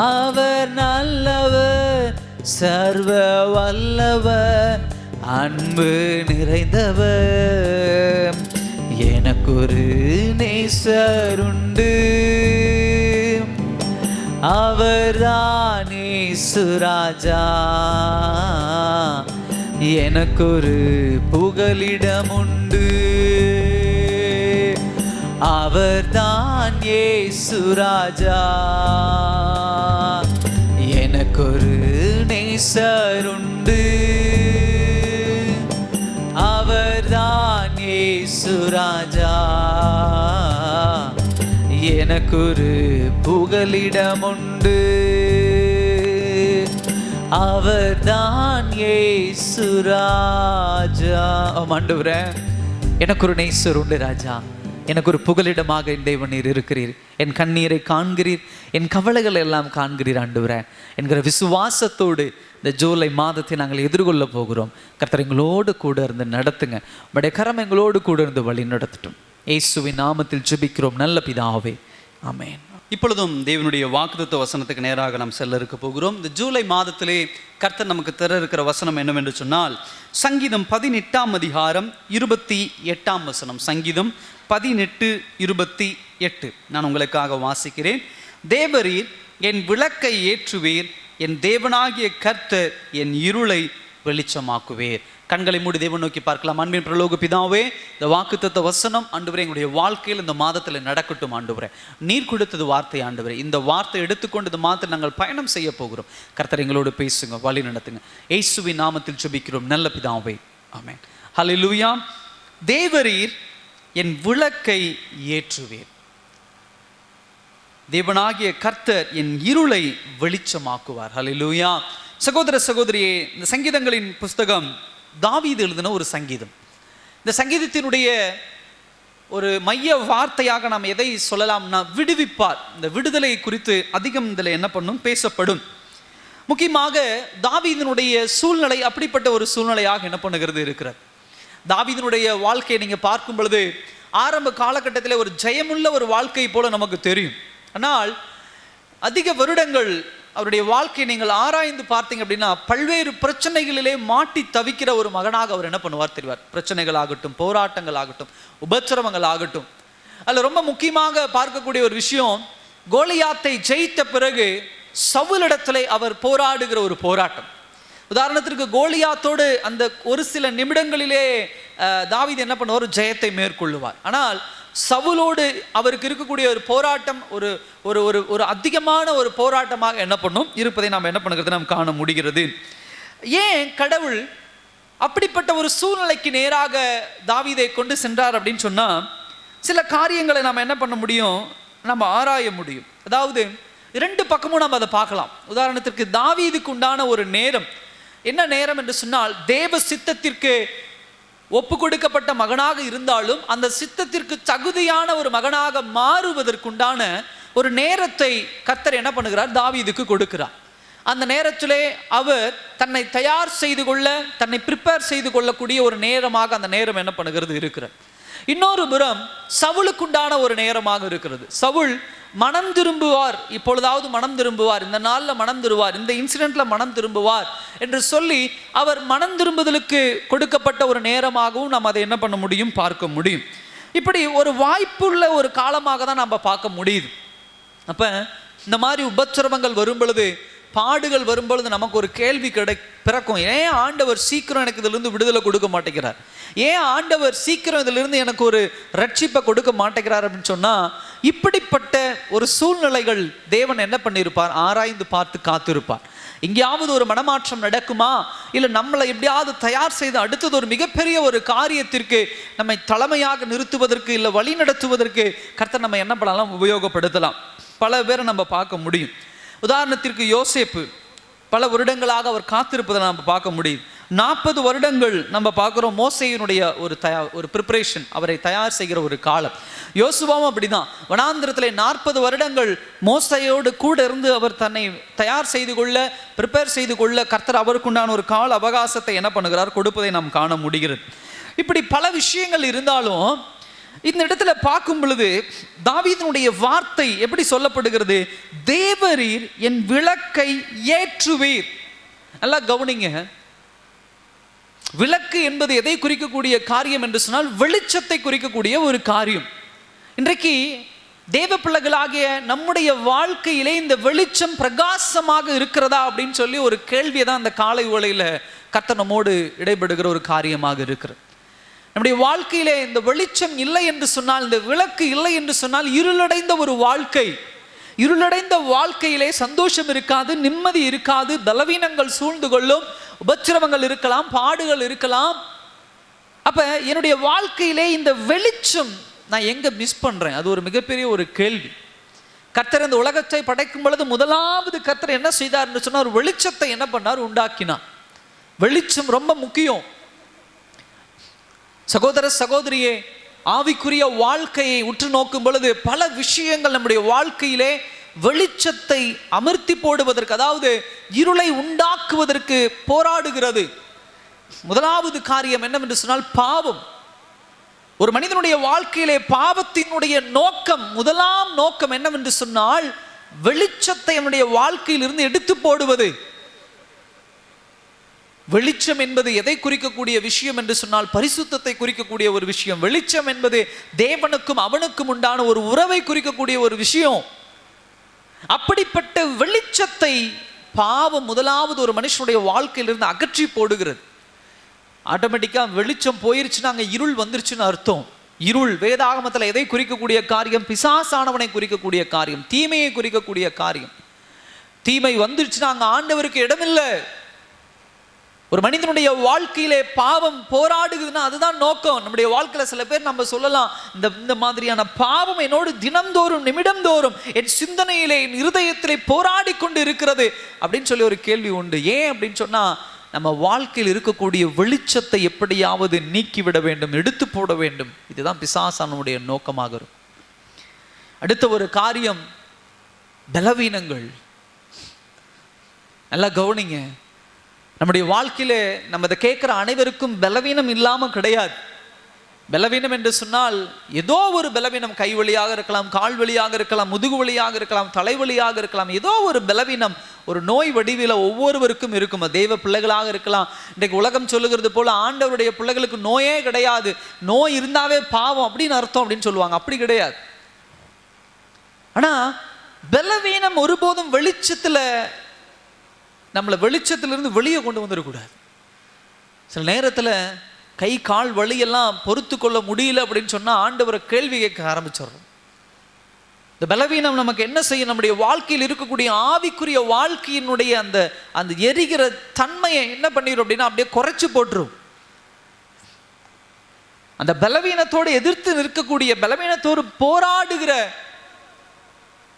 அவர் நல்லவர், சர்வ வல்லவர், அன்பு நிறைந்தவர், எனக்கொரு நேசருண்டு, அவர்தான் இயேசு ராஜா. எனக்கொரு புகலிடம் உண்டு, அவர்தான் இயேசு ராஜா. எனக்கொரு நேசருண்டு, அவர்தான் இயேசு ராஜா. எனக்கொரு புகலிடம் உண்டு, அவர்தான் இயேசு ராஜா. ஆண்டவரே, எனக்கு ஒரு நேசர் உண்டு ராஜா, எனக்கு ஒரு புகலிடமாக என் தேவன் நீர் இருக்கிறீர். என் கண்ணீரை காண்கிறீர், என் கவலைகள் எல்லாம் காண்கிறீர் ஆண்டவரே என்கிற விசுவாசத்தோடு இந்த ஜூலை மாதத்தை நாங்கள் எதிர்கொள்ள போகிறோம். கர்த்தர் எங்களோடு கூட இருந்து நடத்துங்க. உம்முடைய கரம் எங்களோடு கூட இருந்து வழி நடத்தட்டும். இயேசுவின் நாமத்தில் ஜெபிக்கிறோம் நல்ல பிதாவே, ஆமென். இப்பொழுதும் தேவனுடைய வாக்குத்தத்த வசனத்துக்கு நேராக நாம் செல்ல இருக்க போகிறோம். இந்த ஜூலை மாதத்திலே கர்த்தர் நமக்கு தர இருக்கிற வசனம் என்னவென்று சொன்னால், சங்கீதம் 18ஆம் அதிகாரம் 28ஆம் வசனம். சங்கீதம் 18:28 நான் உங்களுக்காக வாசிக்கிறேன். தேவரீர் என் விளக்கை ஏற்றுவீர், என் தேவனாகிய கர்த்தர் என் இருளை வெளிச்சமாக்குவேர். கண்களை மூடி தேவன் நோக்கி பார்க்கலாம். அன்பின் பிரலோக பிதாவே, இந்த வாக்குத்தத்த வசனம் ஆண்டவரே எங்களுடைய வாழ்க்கையில் இந்த மாதத்தில் நடக்கட்டும். ஆண்டவரே, நீர் கொடுத்தது வார்த்தை ஆண்டவரே, இந்த வார்த்தை எடுத்துக்கொண்டு இந்த மாதத்தில் நாங்கள் பயணம் செய்ய போகிறோம். கர்த்தர் எங்களோடு பேசுங்க, வழி நடத்துங்க. இயேசுவின் நாமத்தில் ஜெபிக்கிறோம் நல்ல பிதாவே, ஆமென். ஹல்லேலூயா. தேவரீர் என் விளக்கை ஏற்றுவீர், தேவனாகிய கர்த்தர் என் இருளை வெளிச்சமாக்குவார். ஹல்லேலூயா. சகோதர சகோதரியே, இந்த சங்கீதங்களின் புஸ்தகம் தாவீது எழுதின ஒரு சங்கீதம். இந்த சங்கீதத்தினுடைய ஒரு மைய வார்த்தையாக நாம் எதை சொல்லலாம்னா விடுவிப்பார். இந்த விடுதலை குறித்து அதிகம் இதில் என்ன பண்ணும், பேசப்படும். முக்கியமாக தாவீதினுடைய சூழ்நிலை அப்படிப்பட்ட ஒரு சூழ்நிலையாக என்ன பண்ணுகிறது இருக்கிறது. தாவீதினுடைய வாழ்க்கையை நீங்கள் பார்க்கும் பொழுது ஆரம்ப காலகட்டத்தில் ஒரு ஜெயமுள்ள ஒரு வாழ்க்கை போல நமக்கு தெரியும். ஆனால் அதிக வருடங்கள் அவருடைய வாழ்க்கையை நீங்கள் ஆராய்ந்து பார்த்தீங்க அப்படின்னா பல்வேறு பிரச்சனைகளிலே மாட்டி தவிக்கிற ஒரு மகனாக அவர் என்ன பண்ணுவார் தெரிவார். பிரச்சனைகள் ஆகட்டும், போராட்டங்கள் ஆகட்டும், உபத்திரவங்கள் ஆகட்டும். அதில் ரொம்ப முக்கியமாக பார்க்கக்கூடிய ஒரு விஷயம், கோலியாத்தை ஜெயித்த பிறகு சவுலிடத்திலே அவர் போராடுகிற ஒரு போராட்டம். உதாரணத்திற்கு கோலியாத்தோடு அந்த ஒரு சில நிமிடங்களிலே தாவீது என்ன பண்ணுவார், ஜெயத்தை மேற்கொள்ளுவார். ஆனால் சவுலோடு அவருக்கு இருக்கக்கூடிய ஒரு போராட்டம் ஒரு ஒரு ஒரு அதிகமான ஒரு போராட்டமாக என்ன பண்ணும் இருப்பதை நாம் என்ன பண்ணுறது நாம் காண முடிகிறது. ஏன் கடவுள் அப்படிப்பட்ட ஒரு சூழ்நிலைக்கு நேராக தாவீதை கொண்டு சென்றார் அப்படின்னு சொன்னால், சில காரியங்களை நாம் என்ன பண்ண முடியும், நம்ம ஆராய முடியும். அதாவது இரண்டு பக்கமும் நம்ம அதை பார்க்கலாம். உதாரணத்திற்கு தாவீதுக்கு உண்டான ஒரு நேரம் என்ன நேரம் என்று சொன்னால், தேவ சித்தத்திற்கு ஒப்பு கொடுக்கப்பட்ட மகனாக இருந்தாலும் அந்த சித்தத்திற்கு தகுதியான ஒரு மகனாக மாறுவதற்குண்டான ஒரு நேரத்தை கர்த்தர் என்ன பண்ணுகிறார், தாவீதுக்கு கொடுக்கிறார். அந்த நேரத்திலே அவர் தன்னை தயார் செய்து கொள்ள, தன்னை ப்ரிப்பேர் செய்து கொள்ளக்கூடிய ஒரு நேரமாக அந்த நேரம் என்ன பண்ணுகிறது இருக்கிறது. இன்னொரு புறம் சவுலுக்குண்டான ஒரு நேரமாக இருக்கிறது. சவுல் மனம் திரும்புவார், இப்பொழுதாவது மனம் திரும்புவார், இந்த நாளில் மனம் திரும்புவார், இந்த இன்சிடென்ட்ல மனம் திரும்புவார் என்று சொல்லி அவர் மனம் திரும்புதலுக்கு கொடுக்கப்பட்ட ஒரு நேரமாகவும் நாம் அதை என்ன பண்ண முடியும், பார்க்க முடியும். இப்படி ஒரு வாய்ப்புள்ள ஒரு காலமாக தான் நம்ம பார்க்க முடியுது. அப்ப இந்த மாதிரி உபத்திரவங்கள் வரும் பொழுது, பாடுகள் வரும்பொழுது நமக்கு ஒரு கேள்வி பிறக்கும். ஏன் ஆண்டவர் சீக்கிரம் எனக்கு இதிலிருந்து விடுதலை கொடுக்க மாட்டேங்கிறார், ஏன் ஆண்டவர் சீக்கிரம் இதிலிருந்து எனக்கு ஒரு ரட்சிப்பை கொடுக்க மாட்டேங்கிறார் அப்படின்னு சொன்னால், இப்படிப்பட்ட ஒரு சூழ்நிலைகள் தேவன் என்ன பண்ணியிருப்பார், ஆராய்ந்து பார்த்து காத்திருப்பார். எங்கேயாவது ஒரு மனமாற்றம் நடக்குமா, இல்லை நம்மளை எப்படியாவது தயார் செய்து அடுத்தது ஒரு மிகப்பெரிய ஒரு காரியத்திற்கு நம்மை தலைமையாக நிறுத்துவதற்கு, இல்லை வழி நடத்துவதற்கு கர்த்தர் நம்ம என்ன பண்ணலாம், உபயோகப்படுத்தலாம். பல பேரை நம்ம பார்க்க முடியும். உதாரணத்திற்கு யோசேப்பு பல வருடங்களாக அவர் காத்திருப்பதை நம்ம பார்க்க முடியுது. 40 வருடங்கள் நம்ம பார்க்குறோம் மோசேயினுடைய ஒரு ப்ரிப்பரேஷன், அவரை தயார் செய்கிற ஒரு காலம். யோசுவாவும் அப்படிதான், வனாந்திரத்தில் 40 வருடங்கள் மோசையோடு கூட இருந்து அவர் தன்னை தயார் செய்து கொள்ள, ப்ரிப்பேர் செய்து கொள்ள கர்த்தர் அவருக்குண்டான ஒரு கால அவகாசத்தை என்ன பண்ணுகிறார், கொடுப்பதை நாம் காண முடிகிறது. இப்படி பல விஷயங்கள் இருந்தாலும் இந்த இடத்துல பார்க்கும் பொழுது தாவீதினுடைய வார்த்தை எப்படி சொல்லப்படுகிறது, தேவரீர் என் விளக்கை ஏற்றுவீர். நல்லா கவனிங்க, விளக்கு என்பது எதை குறிக்கக்கூடிய காரியம் என்று சொன்னால் வெளிச்சத்தை குறிக்கக்கூடிய ஒரு காரியம். இன்றைக்கு தேவ பிள்ளைகளாகிய நம்முடைய வாழ்க்கையிலே இந்த வெளிச்சம் பிரகாசமாக இருக்கிறதா அப்படின்னு சொல்லி ஒரு கேள்வியை தான் அந்த காலை வேளையில கர்த்தர் நம்மோடு இடைபடுகிற ஒரு காரியமாக இருக்கிறது. நம்முடைய வாழ்க்கையிலே இந்த வெளிச்சம் இல்லை என்று சொன்னால், இந்த விளக்கு இல்லை என்று சொன்னால் இருளடைந்த ஒரு வாழ்க்கை. இருளடைந்த வாழ்க்கையிலே சந்தோஷம் இருக்காது, நிம்மதி இருக்காது, பலவீனங்கள் சூழ்ந்து கொள்ளும், உபத்திரவங்கள் இருக்கலாம், பாடுகள் இருக்கலாம். அப்ப என்னுடைய வாழ்க்கையிலே இந்த வெளிச்சம் நான் எங்க மிஸ் பண்றேன்? அது ஒரு மிகப்பெரிய ஒரு கேள்வி. கர்த்தர் இந்த உலகத்தை படைக்கும் பொழுது முதலாவது கர்த்தர் என்ன செய்தார் என்று சொன்னார், ஒரு வெளிச்சத்தை என்ன பண்ணார்? உண்டாக்கினார். வெளிச்சம் ரொம்ப முக்கியம். சகோதர சகோதரியே, ஆவிக்குரிய வாழ்க்கையை உற்று நோக்கும் பொழுது பல விஷயங்கள் நம்முடைய வாழ்க்கையிலே வெளிச்சத்தை அமர்த்தி போடுவதற்கு, அதாவது இருளை உண்டாக்குவதற்கு போராடுகிறது. முதலாவது காரியம் என்னவென்று சொன்னால் பாவம். ஒரு மனிதனுடைய வாழ்க்கையிலே பாவத்தினுடைய நோக்கம், முதலாம் நோக்கம் என்னவென்று சொன்னால் வெளிச்சத்தை அவனுடைய வாழ்க்கையில் இருந்து எடுத்து போடுவது. வெளிச்சம் என்பது எதை குறிக்கக்கூடிய விஷயம் என்று சொன்னால் பரிசுத்தத்தை குறிக்கக்கூடிய ஒரு விஷயம். வெளிச்சம் என்பது தேவனுக்கும் அவனுக்கும் உண்டான ஒரு உறவை குறிக்கக்கூடிய ஒரு விஷயம். அப்படிப்பட்ட வெளிச்சத்தை பாவம் முதலாவது ஒரு மனுஷனுடைய வாழ்க்கையிலிருந்து அகற்றி போடுகிறது. ஆட்டோமேட்டிக்கா வெளிச்சம் போயிருச்சுன்னா அங்க இருள் வந்துருச்சுன்னு அர்த்தம். இருள் வேதாகமத்தில் எதை குறிக்கக்கூடிய காரியம்? பிசாசானவனை குறிக்கக்கூடிய காரியம், தீமையை குறிக்கக்கூடிய காரியம். தீமை வந்துருச்சுன்னா அங்க ஆண்டவருக்கு இடமில்லை. ஒரு மனிதனுடைய வாழ்க்கையிலே பாவம் போராடுகுதுன்னா அதுதான் நோக்கம். நம்முடைய வாழ்க்கையில சில பேர் நம்ம சொல்லலாம், இந்த மாதிரியான பாவம் என்னோடு தினம்தோறும் நிமிடம்தோறும் என் சிந்தனையிலே என் இருதயத்திலே போராடி கொண்டு இருக்கிறது அப்படின்னு சொல்லி ஒரு கேள்வி உண்டு. ஏன் அப்படின்னு சொன்னா, நம்ம வாழ்க்கையில் இருக்கக்கூடிய வெளிச்சத்தை எப்படியாவது நீக்கிவிட வேண்டும், எடுத்து போட வேண்டும். இதுதான் பிசாசானுடைய நோக்கமாக இருக்கும். அடுத்த ஒரு காரியம் பலவீனங்கள். நல்லா கவனிங்க. நம்முடைய வாழ்க்கையில நம்ம இதை கேட்குற அனைவருக்கும் பலவீனம் இல்லாமல் கிடையாது. பலவீனம் என்று சொன்னால் ஏதோ ஒரு பலவீனம், கை வழியாக இருக்கலாம், கால் வழியாக இருக்கலாம், முதுகு வழியாக இருக்கலாம், தலைவலியாக இருக்கலாம். ஏதோ ஒரு பலவீனம் ஒரு நோய் வடிவில் ஒவ்வொருவருக்கும் இருக்கும். தெய்வ பிள்ளைகளாக இருக்கலாம். இன்றைக்கு உலகம் சொல்லுகிறது போல ஆண்டவருடைய பிள்ளைகளுக்கு நோயே கிடையாது, நோய் இருந்தாவே பாவம் அப்படின்னு அர்த்தம் அப்படின்னு சொல்லுவாங்க. அப்படி கிடையாது. ஆனா பலவீனம் ஒருபோதும் வெளிச்சத்துல நம்மளை வெளிச்சத்திலிருந்து வெளியே கொண்டு வந்துடக்கூடாது. சில நேரத்தில் கை கால் வலியெல்லாம் பொறுத்து கொள்ள முடியல அப்படின்னு சொன்னால் ஆண்டவரை கேள்வி கேட்க ஆரம்பிச்சிடுறோம். இந்த பலவீனம் நமக்கு என்ன செய்யும்? நம்முடைய வாழ்க்கையில் இருக்கக்கூடிய ஆவிக்குரிய வாழ்க்கையினுடைய அந்த எரிகிற தன்மையை என்ன பண்ணிடும் அப்படின்னா அப்படியே குறைச்சி போட்டுரும். அந்த பலவீனத்தோடு எதிர்த்து நிற்கக்கூடிய, பலவீனத்தோடு போராடுகிற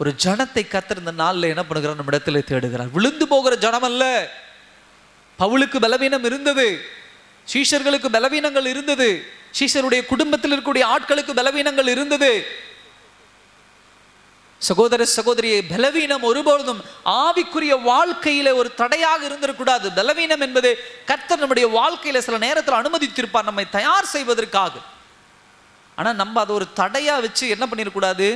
ஒரு ஜனத்தை கர்த்தர் இந்த நாளில் என்ன பண்ணுகிறார்? நம்ம இடத்துல தேடுகிறார். விழுந்து போகிற ஜனம் அல்ல. பவுலுக்கு பலவீனம் இருந்தது, சீஷர்களுக்கு பலவீனங்கள் இருந்தது, சீஷருடைய குடும்பத்தில் இருக்கக்கூடிய ஆட்களுக்கு பலவீனங்கள் இருந்தது. சகோதர சகோதரியை, பலவீனம் ஒருபொழுதும் ஆவிக்குரிய வாழ்க்கையில ஒரு தடையாக இருந்திருக்கூடாது. பலவீனம் என்பது கர்த்தர் நம்முடைய வாழ்க்கையில சில நேரத்தில் அனுமதித்திருப்பார் நம்மை தயார் செய்வதற்காக. ஆனா நம்ம அதை ஒரு தடையா வச்சு என்ன பண்ணிடக்கூடாது?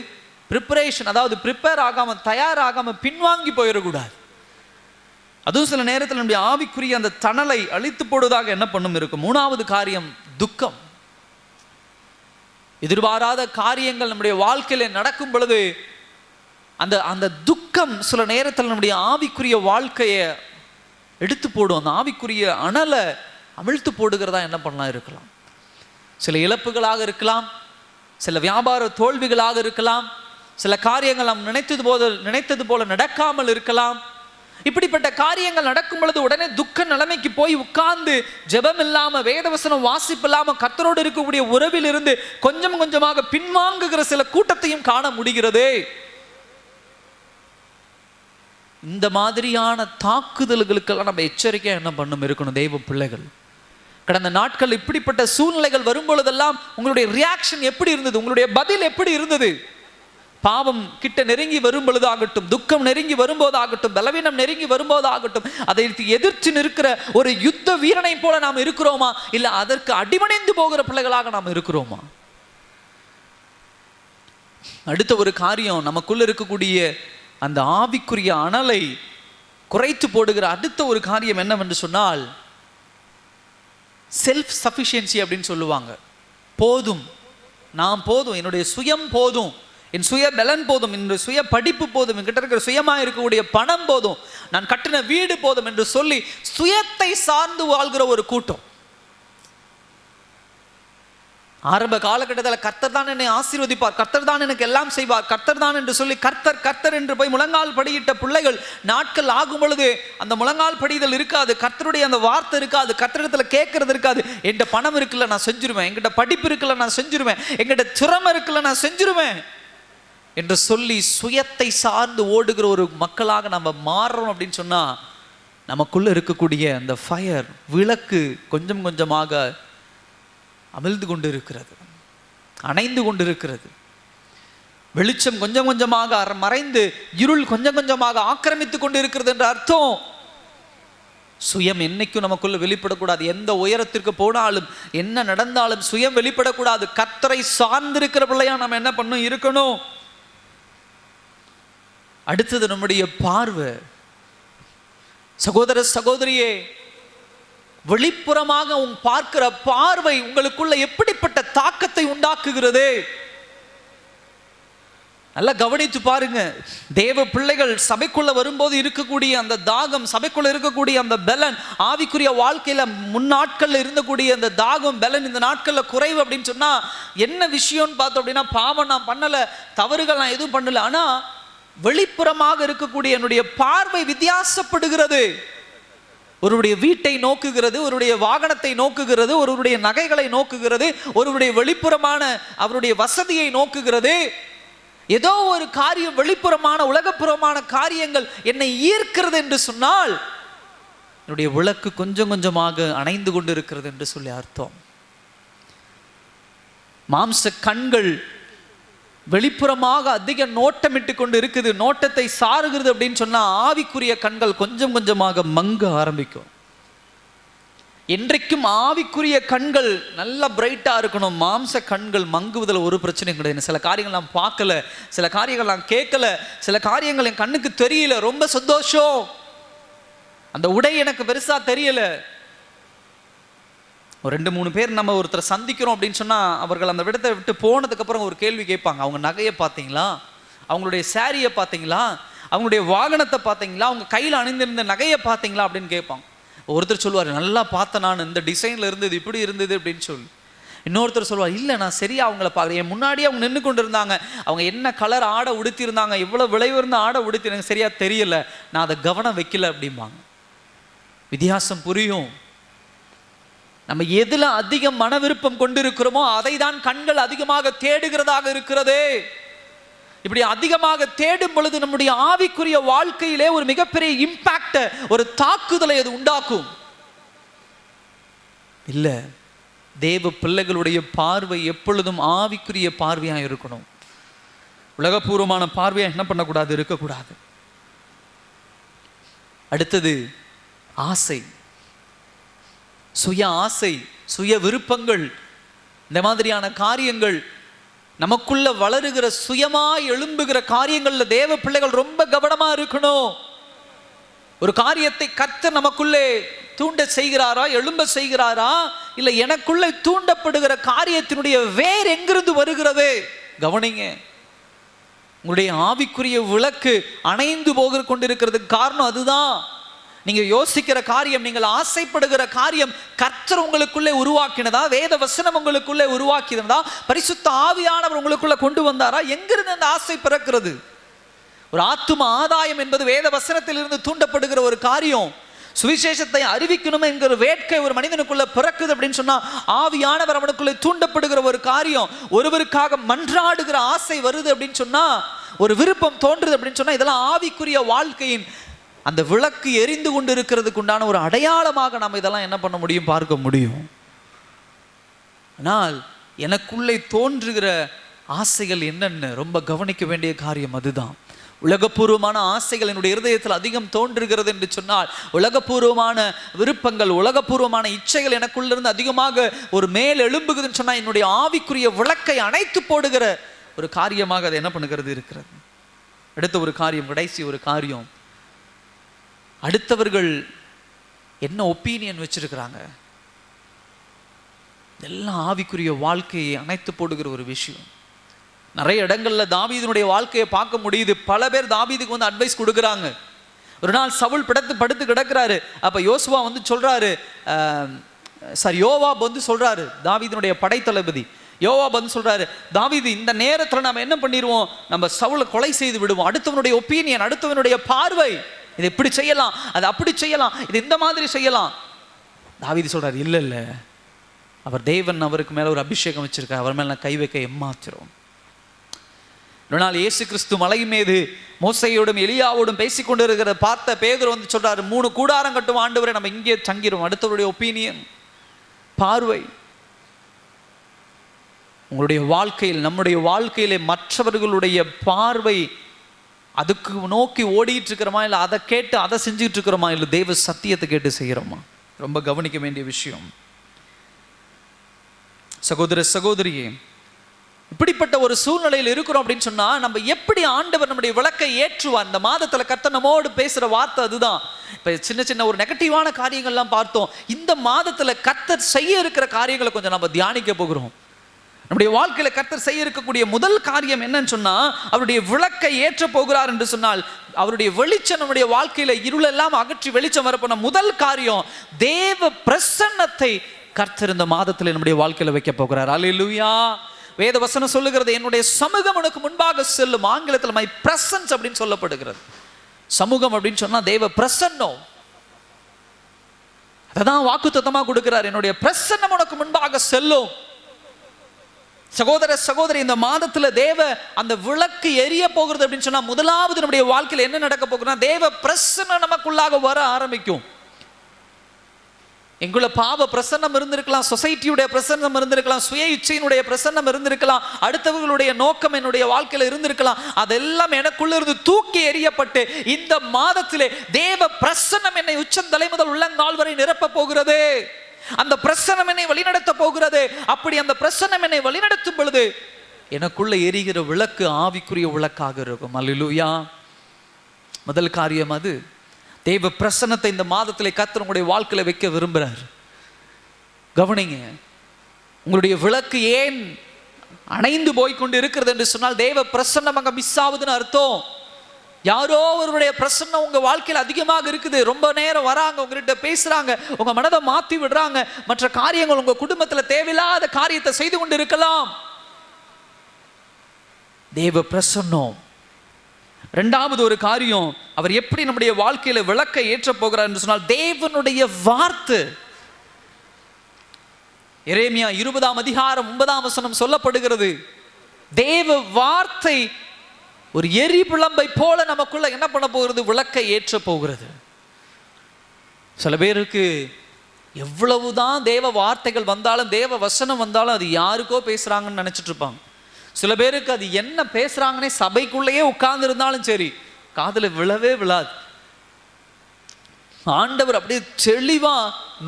ப்ரிப்பரேஷன், அதாவது ப்ரிப்பேர் ஆகாமல், தயாராகாமல் பின்வாங்கி போயிடக்கூடாது. அதுவும் சில நேரத்தில் நம்முடைய ஆவிக்குரிய அந்த தணலை அழித்து போடுவதாக என்ன பண்ணும் இருக்கும். மூணாவது காரியம் துக்கம். எதிர்பாராத காரியங்கள் நம்முடைய வாழ்க்கையில நடக்கும் பொழுது அந்த துக்கம் சில நேரத்தில் நம்முடைய ஆவிக்குரிய வாழ்க்கையை எடுத்து போடும். அந்த ஆவிக்குரிய அனலை அமிழ்த்து போடுகிறதா என்ன பண்ணலாம் இருக்கலாம். சில இழப்புகளாக இருக்கலாம், சில வியாபார தோல்விகளாக இருக்கலாம், சில காரியங்கள் நாம் நினைத்தது போல நடக்காமல் இருக்கலாம். இப்படிப்பட்ட காரியங்கள் நடக்கும் பொழுது உடனே துக்க நிலைமைக்கு போய் உட்கார்ந்து ஜெபம் இல்லாம, வேதவசனம் வாசிப்பு இல்லாம, கர்த்தரோடு இருக்கக்கூடிய உறவில் இருந்து கொஞ்சம் கொஞ்சமாக பின்வாங்குகிற சில கூட்டத்தையும் காண முடிகிறது. இந்த மாதிரியான தாக்குதல்களுக்கெல்லாம் நம்ம எச்சரிக்கையா என்ன பண்ணும் இருக்கணும் தெய்வ பிள்ளைகள். கடந்த நாட்கள் இப்படிப்பட்ட சூழ்நிலைகள் வரும் பொழுதெல்லாம் உங்களுடைய ரியாக்ஷன் எப்படி இருந்தது? உங்களுடைய பதில் எப்படி இருந்தது? பாவம் கிட்ட நெருங்கி வரும் பொழுதாகட்டும், துக்கம் நெருங்கி வரும்போதாகட்டும், பலவீனம் நெருங்கி வரும்போதாகட்டும், அதை எதிர்த்து நிற்கிற ஒரு யுத்த வீரனை போல நாம் இருக்கிறோமா, இல்ல அதற்கு அடிமணைந்து போகிற பிள்ளைகளாக நாம் இருக்கிறோமா? அடுத்த ஒரு காரியம், நமக்குள்ள இருக்கக்கூடிய அந்த ஆவிக்குரிய அனலை குறைத்து போடுகிற அடுத்த ஒரு காரியம் என்னவென்று சொன்னால் செல்ஃப் சஃபிஷியன்சி அப்படின்னு சொல்லுவாங்க. போதும், நான் போதும், என்னுடைய சுயம் போதும், என் சுய பலன் போதும், என்னுடைய சுய படிப்பு போதும், என்கிட்ட இருக்கிற சுயமாக இருக்கக்கூடிய பணம் போதும், நான் கட்டின வீடு போதும் என்று சொல்லி சுயத்தை சார்ந்து வாழ்கிற ஒரு கூட்டம். ஆரம்ப காலகட்டத்தில் கர்த்தர் தான் என்னை ஆசீர்வதிப்பார், கர்த்தர் தான் எனக்கு எல்லாம் செய்வார், கர்த்தர் தான் என்று சொல்லி கர்த்தர் கர்த்தர் என்று போய் முழங்கால் படியிட்ட பிள்ளைகள் நாட்கள் ஆகும் பொழுது அந்த முழங்கால் படிதல் இருக்காது, கர்த்தருடைய அந்த வார்த்தை இருக்காது, கர்த்தரிடத்தில் கேட்கறது இருக்காது. என்கிட்ட பணம் இருக்குல்ல நான் செஞ்சிருவேன், என்கிட்ட படிப்பு இருக்குல்ல நான் செஞ்சிருவேன், என்கிட்ட திறமை இருக்குல்ல நான் செஞ்சிருவேன் என்று சொல்லி சுயத்தை சார்ந்து ஓடுகிற ஒரு மக்களாக நம்ம மாறுறோம் அப்படின்னு சொன்னா, நமக்குள்ள இருக்கக்கூடிய அந்த ஃபயர் விளக்கு கொஞ்சம் கொஞ்சமாக அமிழ்ந்து கொண்டு இருக்கிறது, அணைந்து கொண்டு இருக்கிறது. வெளிச்சம் கொஞ்சம் கொஞ்சமாக மறைந்து இருள் கொஞ்சம் கொஞ்சமாக ஆக்கிரமித்து கொண்டு இருக்கிறது என்ற அர்த்தம். சுயம் என்னைக்கும் நமக்குள்ள வெளிப்படக்கூடாது. எந்த உயரத்திற்கு போனாலும் என்ன நடந்தாலும் சுயம் வெளிப்படக்கூடாது. கர்த்தரை சார்ந்திருக்கிற பிள்ளையா நம்ம என்ன பண்ணணும் இருக்கணும். அடுத்தது நம்முடைய பார்வை. சகோதர சகோதரியே, வெளிப்புறமாக பார்க்கிற பார்வை உங்களுக்குள்ள எப்படிப்பட்ட தாக்கத்தை உண்டாக்குகிறது? நல்லா கவனித்து பாருங்க. தேவ பிள்ளைகள் சபைக்குள்ள வரும்போது இருக்கக்கூடிய அந்த தாகம், சபைக்குள்ள இருக்கக்கூடிய அந்த பலன், ஆவிக்குரிய வாழ்க்கையில முன்னாட்கள்ல இருந்தக்கூடிய அந்த தாகம் பலன் இந்த நாட்கள்ல குறைவு அப்படின்னு சொன்னா என்ன விஷயம்னு பார்த்தோம் அப்படின்னா, பாவம் நான் பண்ணல, தவறுகள் நான் எதுவும் பண்ணல, ஆனா வெளிப்புறமாக இருக்கக்கூடிய என்னுடைய பார்வை வித்தியாசப்படுகிறது. ஒருவருடைய வீட்டை நோக்குகிறது, ஒருவருடைய வாகனத்தை நோக்குகிறது, ஒருவருடைய நகைகளை நோக்குகிறது, ஒருவருடைய வெளிப்புறமான அவருடைய வசதியை நோக்குகிறது. ஏதோ ஒரு காரியம் வெளிப்புறமான உலகப்புறமான காரியங்கள் என்னை ஈர்க்கிறது என்று சொன்னால் என்னுடைய விளக்கு கொஞ்சம் கொஞ்சமாக அணைந்து கொண்டு இருக்கிறது என்று சொல்லி அர்த்தம். மாம்ச கண்கள் வெளிப்புறமாக அதிக நோட்டமிட்டு கொண்டு இருக்குது, நோட்டத்தை சாருகிறது அப்படின்னு சொன்னா ஆவிக்குரிய கண்கள் கொஞ்சம் கொஞ்சமாக மங்க ஆரம்பிக்கும். என்றைக்கும் ஆவிக்குரிய கண்கள் நல்லா பிரைட்டா இருக்கணும். மாம்ச கண்கள் மங்குவதில் ஒரு பிரச்சனையும் கிடையாது. சில காரியங்கள் நான் பார்க்கல, சில காரியங்கள் நான் கேட்கல, சில காரியங்கள் என் கண்ணுக்கு தெரியல, ரொம்ப சந்தோஷம், அந்த உடை எனக்கு பெருசா தெரியல. ஒரு 2-3 பேர் நம்ம ஒருத்தரை சந்திக்கிறோம் அப்படின்னு சொன்னா அவர்கள் அந்த இடத்தை விட்டு போனதுக்கு அப்புறம் ஒரு கேள்வி கேட்பாங்க. அவங்க நகையை பார்த்தீங்களா, அவங்களுடைய சாரியை பார்த்தீங்களா, அவங்களுடைய வாகனத்தை பார்த்தீங்களா, அவங்க கையில் அணிந்திருந்த நகையை பார்த்தீங்களா அப்படின்னு கேட்பாங்க. ஒருத்தர் சொல்லுவார், நல்லா பார்த்தேன், நான் இந்த டிசைன்ல இருந்தது, இப்படி இருந்தது அப்படின்னு சொல்லி. இன்னொருத்தர் சொல்லுவார், இல்லை நான் சரியா அவங்கள பார்க்குறேன், என் முன்னாடியே அவங்க நின்று கொண்டு இருந்தாங்க, அவங்க என்ன கலர் ஆடை உடுத்திருந்தாங்க, எவ்வளோ விலை உயர்ந்த ஆடை உடுத்திருந்தாங்க, சரியா தெரியல, நான் அதை கவனம் வைக்கல அப்படிம்பாங்க. வித்தியாசம் புரியும். நம்ம எதுல அதிக மன விருப்பம் கொண்டிருக்கிறோமோ அதை தான் கண்கள் அதிகமாக தேடுகிறதாக இருக்கிறது. இப்படி அதிகமாக தேடும் பொழுது நம்முடைய ஆவிக்குரிய வாழ்க்கையிலே ஒரு மிகப்பெரிய இம்பாக்ட், ஒரு தாக்குதலை அது உண்டாக்கும். இல்ல, தேவ பிள்ளைகளுடைய பார்வை எப்பொழுதும் ஆவிக்குரிய பார்வையா இருக்கணும். உலகபூர்வமான பார்வையா என்ன பண்ணக்கூடாது, இருக்கக்கூடாது. அடுத்தது ஆசை, சுய ஆசை, சுய விருப்பங்கள், இந்த மாதிரியான காரியங்கள் நமக்குள்ள வளருகிற சுயமாய் எழும்புகிற காரியங்கள்ல தேவ பிள்ளைகள் ரொம்ப கவனமா இருக்கணும். ஒரு காரியத்தை கர்த்தர் நமக்குள்ளே தூண்ட செய்கிறாரா, எழும்ப செய்கிறாரா, இல்லை எனக்குள்ளே தூண்டப்படுகிற காரியத்தினுடைய வேர் எங்கிருந்து வருகிறது? கவனிங்க. உங்களுடைய ஆவிக்குரிய விளக்கு அணைந்து போக கொண்டிருக்கிறதுக்கு காரணம் அதுதான். நீங்க யோசிக்கிற காரியம், நீங்கள் ஆசைப்படுகிற காரியம் கர்த்தர் உங்களுக்குள்ளே உருவாக்கினதா, வேத வசனம் உங்களுக்குள்ளே உருவாக்கினதா, பரிசுத்த ஆவியானவர் உங்களுக்குள்ள கொண்டு வந்தாரா? எங்கிருந்து அந்த ஆசை பிறக்கிறது? ஒரு ஆத்தும ஆதாயம் என்பது வேத வசனத்தில் இருந்து தூண்டப்படுகிற ஒரு காரியம். சுவிசேஷத்தை அறிவிக்கணும் என்கிற வேட்கை ஒரு மனிதனுக்குள்ள பிறக்குது அப்படின்னு சொன்னா ஆவியானவர் அவனுக்குள்ளே தூண்டப்படுகிற ஒரு காரியம். ஒருவருக்காக மன்றாடுகிற ஆசை வருது அப்படின்னு சொன்னா, ஒரு விருப்பம் தோன்றுது அப்படின்னு சொன்னா, இதெல்லாம் ஆவிக்குரிய வாழ்க்கையின் அந்த விளக்கு எரிந்து கொண்டு இருக்கிறதுக்கு உண்டான ஒரு அடையாளமாக நம்ம இதெல்லாம் என்ன பண்ண முடியும், பார்க்க முடியும். ஆனால் எனக்குள்ளே தோன்றுகிற ஆசைகள் என்னென்ன ரொம்ப கவனிக்க வேண்டிய காரியம் அதுதான். உலகபூர்வமான ஆசைகள் என்னுடைய இருதயத்தில் அதிகம் தோன்றுகிறது என்று சொன்னால், உலகபூர்வமான விருப்பங்கள், உலகபூர்வமான இச்சைகள் எனக்குள்ளிருந்து அதிகமாக ஒரு மேல் எழும்புகுதுன்னு சொன்னால், என்னுடைய ஆவிக்குரிய விளக்கை அணைத்து போடுகிற ஒரு காரியமாக அது என்ன பண்ணுகிறது இருக்கிறது. அடுத்த ஒரு காரியம், கடைசி ஒரு காரியம், அடுத்தவர்கள் என்ன ஒப்பீனியன் வச்சிருக்கிறாங்க, எல்லாம் ஆவிக்குரிய வாழ்க்கையை அணைத்து போடுகிற ஒரு விஷயம். நிறைய இடங்கள்ல தாவீதினுடைய வாழ்க்கையை பார்க்க முடியுது. பல பேர் தாவீதுக்கு வந்து அட்வைஸ் கொடுக்குறாங்க. ஒரு நாள் சவுல் படுத்து கிடக்கிறாரு. அப்ப யோசுவா வந்து சொல்றாரு, யோவாப் வந்து சொல்றாரு, தாவீதினுடைய படைத்தளபதி யோவாப் வந்து சொல்றாரு, தாவீது இந்த நேரத்துல நம்ம என்ன பண்ணிடுவோம், நம்ம சவுலை கொலை செய்து விடுவோம். அடுத்தவனுடைய ஒப்பீனியன், அடுத்தவனுடைய பார்வை, இதை இப்படி செய்யலாம், அது அப்படி செய்யலாம், இது இந்த மாதிரி செய்யலாம். தாவீது சொல்றாரு, இல்ல இல்ல, அவர் தேவன் அவருக்கு மேல ஒரு அபிஷேகம் வச்சிருக்கார், அவர் மேல கை வைக்க ஏமாத்திரும். ஒரு நாள் இயேசு கிறிஸ்து மலை மீது மோசையோடும் எலியாவோடும் பேசிக்கொண்டு இருக்கிற பார்த்த பேதுரு வந்து சொல்றாரு, 3 கூடாரம் கட்டும் ஆண்டவரை, நம்ம இங்கே தங்கிரும். அடுத்தவருடைய ஒப்பீனியன், பார்வை. உங்களுடைய வாழ்க்கையில், நம்முடைய வாழ்க்கையிலே மற்றவர்களுடைய பார்வை, அதுக்கு நோக்கி ஓடிட்டு இருக்கிறோமா, இல்லை அதை கேட்டு அதை செஞ்சுட்டு இருக்கிறோமா, இல்லை தேவ சத்தியத்தை கேட்டு செய்கிறோமா? ரொம்ப கவனிக்க வேண்டிய விஷயம். சகோதர சகோதரியே, இப்படிப்பட்ட ஒரு சூழ்நிலையில் இருக்கிறோம் அப்படின்னு சொன்னா, நம்ம எப்படி ஆண்டவர் நம்முடைய விளக்கை ஏற்றுவார்? இந்த மாதத்துல கர்த்தர் நம்மோடு பேசுற வார்த்தை அதுதான். இப்ப சின்ன சின்ன ஒரு நெகட்டிவான காரியங்கள்லாம் பார்த்தோம். இந்த மாதத்துல கர்த்தர் செய்ய இருக்கிற காரியங்களை கொஞ்சம் நம்ம தியானிக்க போகிறோம். நம்முடைய வாழ்க்கையில கர்த்தர் செய்ய இருக்கக்கூடிய முதல் காரியம் என்னன்னு சொன்னா, அவருடைய விளக்கை ஏற்ற போகிறார் என்று சொன்னால், அவருடைய வெளிச்சம் நம்முடைய வாழ்க்கையில இருளெல்லாம் அகற்றி வெளிச்சம் வரப்போன முதல் காரியம், தேவ பிரசன்னத்தை கர்த்தர் இந்த மாதத்துல நம்முடைய வாழ்க்கையில வைக்க போகிறார். அல்லேலூயா. வேத வசனம் சொல்லுகிறது, என்னுடைய சமூகம் உனக்கு முன்பாக செல்லும். ஆங்கிலத்தில் மை பிரசன்ஸ் அப்படின்னு சொல்லப்படுகிறது. சமூகம் அப்படின்னு சொன்னா தேவ பிரசன்னம். அதான் வாக்குத்தத்தமா கொடுக்கிறார், என்னுடைய பிரசன்னம் உனக்கு முன்பாக செல்லும். சகோதர சகோதரி, இந்த மாதத்துல தேவ அந்த விளக்கு எரிய போகிறது அப்படின்னு சொன்னா, முதலாவது நம்முடைய வாழ்க்கையில் என்ன நடக்க போகுதுன்னா, தேவ பிரசன்னம் நமக்குள்ளாக வர ஆரம்பிக்கும். எங்குள்ள பாவ பிரசன்னம் இருந்திருக்கலாம், சொசைட்டியுடைய பிரசன்னம் இருந்திருக்கலாம், சுய இச்சையினுடைய பிரசன்னம் இருந்திருக்கலாம், அடுத்தவர்களுடைய நோக்கம் என்னுடைய வாழ்க்கையில் இருந்திருக்கலாம். அதெல்லாம் எனக்குள்ள இருந்து தூக்கி எறியப்பட்டு இந்த மாதத்திலே தேவ பிரசன்னம் என்னை உச்சந்தலை முதல் உள்ளங்கால் வரை நிரப்ப போகிறது. அந்த பிரசன்னம் என்னை வழிநடத்த போகிறது. அப்படி அந்த பிரசன்னம் என்னை வழிநடத்தும் பொழுது எனக்குள்ள எரிகிற விளக்கு ஆவிக்குரிய விளக்காக இருக்கும். அல்லேலூயா. முதல் காரியம் அது. தேவ பிரசன்னத்தை இந்த மாதத்திலே கர்த்தர் உங்களுடைய வாழ்க்கையில வைக்க விரும்புகிறார். கவனிங்க, உங்களுடைய விளக்கு ஏன் அணைந்து போய்கொண்டு இருக்கிறது என்று சொன்னால், தேவ பிரசன்னம் அங்க மிஸ் ஆகுதுன்னு அர்த்தம். யாரோ ஒருவருடைய பிரசன்னம் உங்க வாழ்க்கையில் அதிகமாக இருக்குது. ரொம்ப நேரம் வராங்க, உங்ககிட்ட பேசுறாங்க, உங்க மனதை மாத்தி விடுறாங்க, மற்ற காரியங்கள் உங்க குடும்பத்துல தேவையில்லாத காரியத்தை செய்து கொண்டு இருக்கலாம். தேவ பிரசன்னம். இரண்டாவது ஒரு காரியம், அவர் எப்படி நம்முடைய வாழ்க்கையில விளக்கை ஏற்ற போகிறார் என்று சொன்னால், தேவனுடைய வார்த்தை. எரேமியா 20ஆம் அதிகாரம் 9ஆம் வசனம் சொல்லப்படுகிறது, தேவ வார்த்தை ஒரு எரி பிளம்பை போல நமக்குள்ள என்ன பண்ண போகிறது, விளக்கை ஏற்ற போகிறது. சில பேருக்கு எவ்வளவுதான் தேவ வார்த்தைகள் வந்தாலும், தேவ வசனம் வந்தாலும், அது யாருக்கோ பேசுறாங்கன்னு நினைச்சிட்டு இருப்பாங்க. சில பேருக்கு அது என்ன பேசுறாங்கன்னே சபைக்குள்ளேயே உட்கார்ந்து இருந்தாலும் சரி, காதுல விழவே விழாது. ஆண்டவர் அப்படியே தெளிவா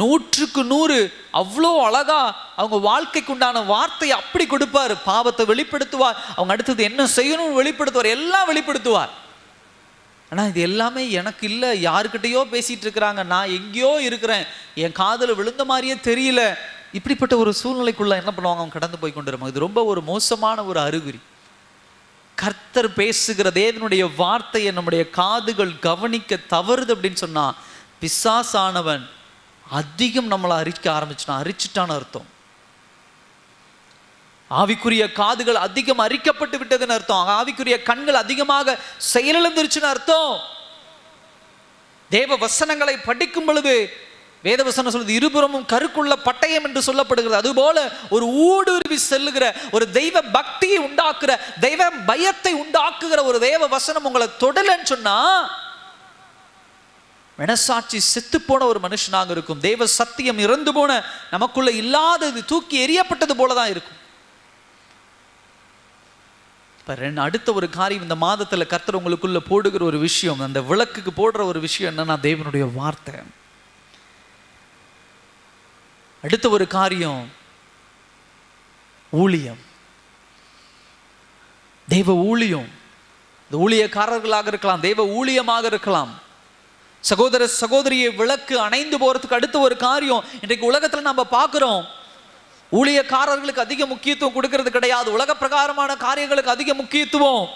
100க்கு 100 அவ்வளோ அழகா அவங்க வாழ்க்கைக்கு உண்டான வார்த்தையை அப்படி கொடுப்பார். பாவத்தை வெளிப்படுத்துவார், அவங்க அடுத்தது என்ன செய்யணும்னு வெளிப்படுத்துவார், எல்லாம் வெளிப்படுத்துவார். ஆனா இது எல்லாமே எனக்கு இல்லை, யாருக்கிட்டையோ பேசிட்டு இருக்கிறாங்க, நான் எங்கேயோ இருக்கிறேன், என் காதுல விழுந்த மாதிரியே தெரியல. இப்படிப்பட்ட ஒரு சூழ்நிலைக்குள்ள என்ன பண்ணுவாங்க, அவங்க கடந்து போய் கொண்டிருப்பாங்க. இது ரொம்ப ஒரு மோசமான ஒரு அறிகுறி. கர்த்தர் பேசுகிற தேவனுடைய வார்த்தையை நம்முடைய காதுகள் கவனிக்க தவறுது அப்படின்னு சொன்னா, பிசாசானவன் அதிகம் நம்மளை அரிச்சிட்டான்னு அர்த்தம். ஆவிக்குரிய காதுகள் அதிகம் அரிக்கப்பட்டு விட்டதுன்னு அர்த்தம். ஆவிக்குரிய கண்கள் அதிகமாக செயலிழந்துருச்சுன்னு அர்த்தம். தேவ வசனங்களை படிக்கும் பொழுது வேத வசனம் சொல்லுது, இருபுறமும் கருக்குள்ள பட்டயம் என்று சொல்லப்படுகிறது. அதுபோல ஒரு ஊடுருவி செல்லுகிற, ஒரு தெய்வ பக்தியை உண்டாக்குற, தெய்வ பயத்தை உண்டாக்குகிற ஒரு தேவ வசனம் உங்களை தொடலன்னு சொன்னா, மனசாட்சி செத்து போன ஒரு மனுஷனாக இருக்கும். தேவ சத்தியம் இறந்து போன, நமக்குள்ள இல்லாதது தூக்கி எறியப்பட்டது போலதான் இருக்கும். அடுத்த ஒரு காரியம், இந்த மாதத்துல கர்த்தர் உங்களுக்குள்ள போடுகிற ஒரு விஷயம், அந்த விளக்குக்கு போடுற ஒரு விஷயம் என்னன்னா தேவனுடைய வார்த்தை. அடுத்த ஒரு காரியம் ஊழியம், தெய்வ ஊழியம். இந்த ஊழியக்காரர்களாக இருக்கலாம், தெய்வ ஊழியமாக இருக்கலாம். சகோதர சகோதரியை விளக்கு அணைந்து போறதுக்கு அடுத்த ஒரு காரியம், இன்றைக்கு உலகத்துல நம்ம பார்க்கிறோம், ஊழியக்காரர்களுக்கு அதிக முக்கியத்துவம் கொடுக்கிறது கிடையாது. உலக பிரகாரமான காரியங்களுக்கு அதிக முக்கியத்துவம்.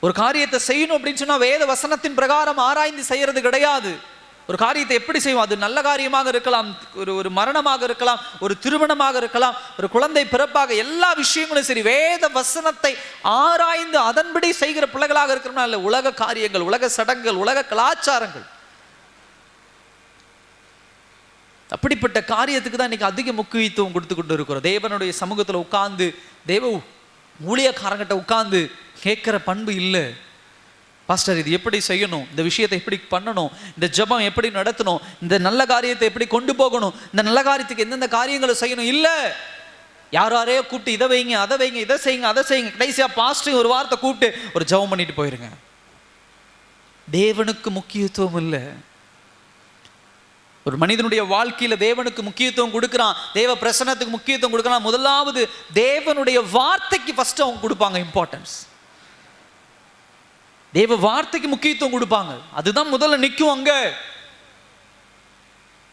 ஒரு காரியத்தை செய்யணும் அப்படின்னு சொன்னா வேத வசனத்தின் பிரகாரம் ஆராய்ந்து செய்யறது கிடையாது. ஒரு காரியத்தை எப்படி செய்வோம்? அது நல்ல காரியமாக இருக்கலாம், ஒரு மரணமாக இருக்கலாம், ஒரு திருமணமாக இருக்கலாம், ஒரு குழந்தை பிறப்பாக, எல்லா விஷயங்களும் சரி வேத வசனத்தை ஆராய்ந்து அதன்படி செய்கிற பிள்ளைகளாக இருக்கிறோம்னா இல்லை உலக காரியங்கள், உலக சடங்குகள், உலக கலாச்சாரங்கள், அப்படிப்பட்ட காரியத்துக்கு தான் இன்னைக்கு அதிக முக்கியத்துவம் கொடுத்து கொண்டு இருக்கிறோம். தேவனுடைய சமூகத்தில் உட்கார்ந்து தேவ ஊழியக்காரங்கிட்ட உட்கார்ந்து கேட்கிற பண்பு இல்லை. பாஸ்டர் இது எப்படி செய்யணும், இந்த விஷயத்தை எப்படி பண்ணணும், இந்த ஜெபம் எப்படி நடத்தணும், இந்த நல்ல காரியத்தை எப்படி கொண்டு போகணும், இந்த நல்ல காரியத்துக்கு எந்தெந்த காரியங்களை செய்யணும் இல்லை. யாரையோ கூப்பிட்டு இதை வைங்க, அதை வைங்க, இதை செய்யுங்க, அதை செய்யுங்க, கடைசியா பாஸ்டர் ஒரு வார்த்தை கூப்பிட்டு ஒரு ஜெபம் பண்ணிட்டு போயிருங்க. தேவனுக்கு முக்கியத்துவம் இல்லை. ஒரு மனிதனுடைய வாழ்க்கையில தேவனுக்கு முக்கியத்துவம் கொடுக்கிறான், தேவ பிரசன்னத்துக்கு முக்கியத்துவம் கொடுக்கிறான். முதலாவது தேவனுடைய வார்த்தைக்கு ஃபர்ஸ்ட் அவங்க கொடுப்பாங்க இம்பார்ட்டன்ஸ். தேவ வார்த்தைக்கு முக்கியத்துவம் கொடுப்பாங்க. அதுதான் முதல்ல நிற்கும். அங்க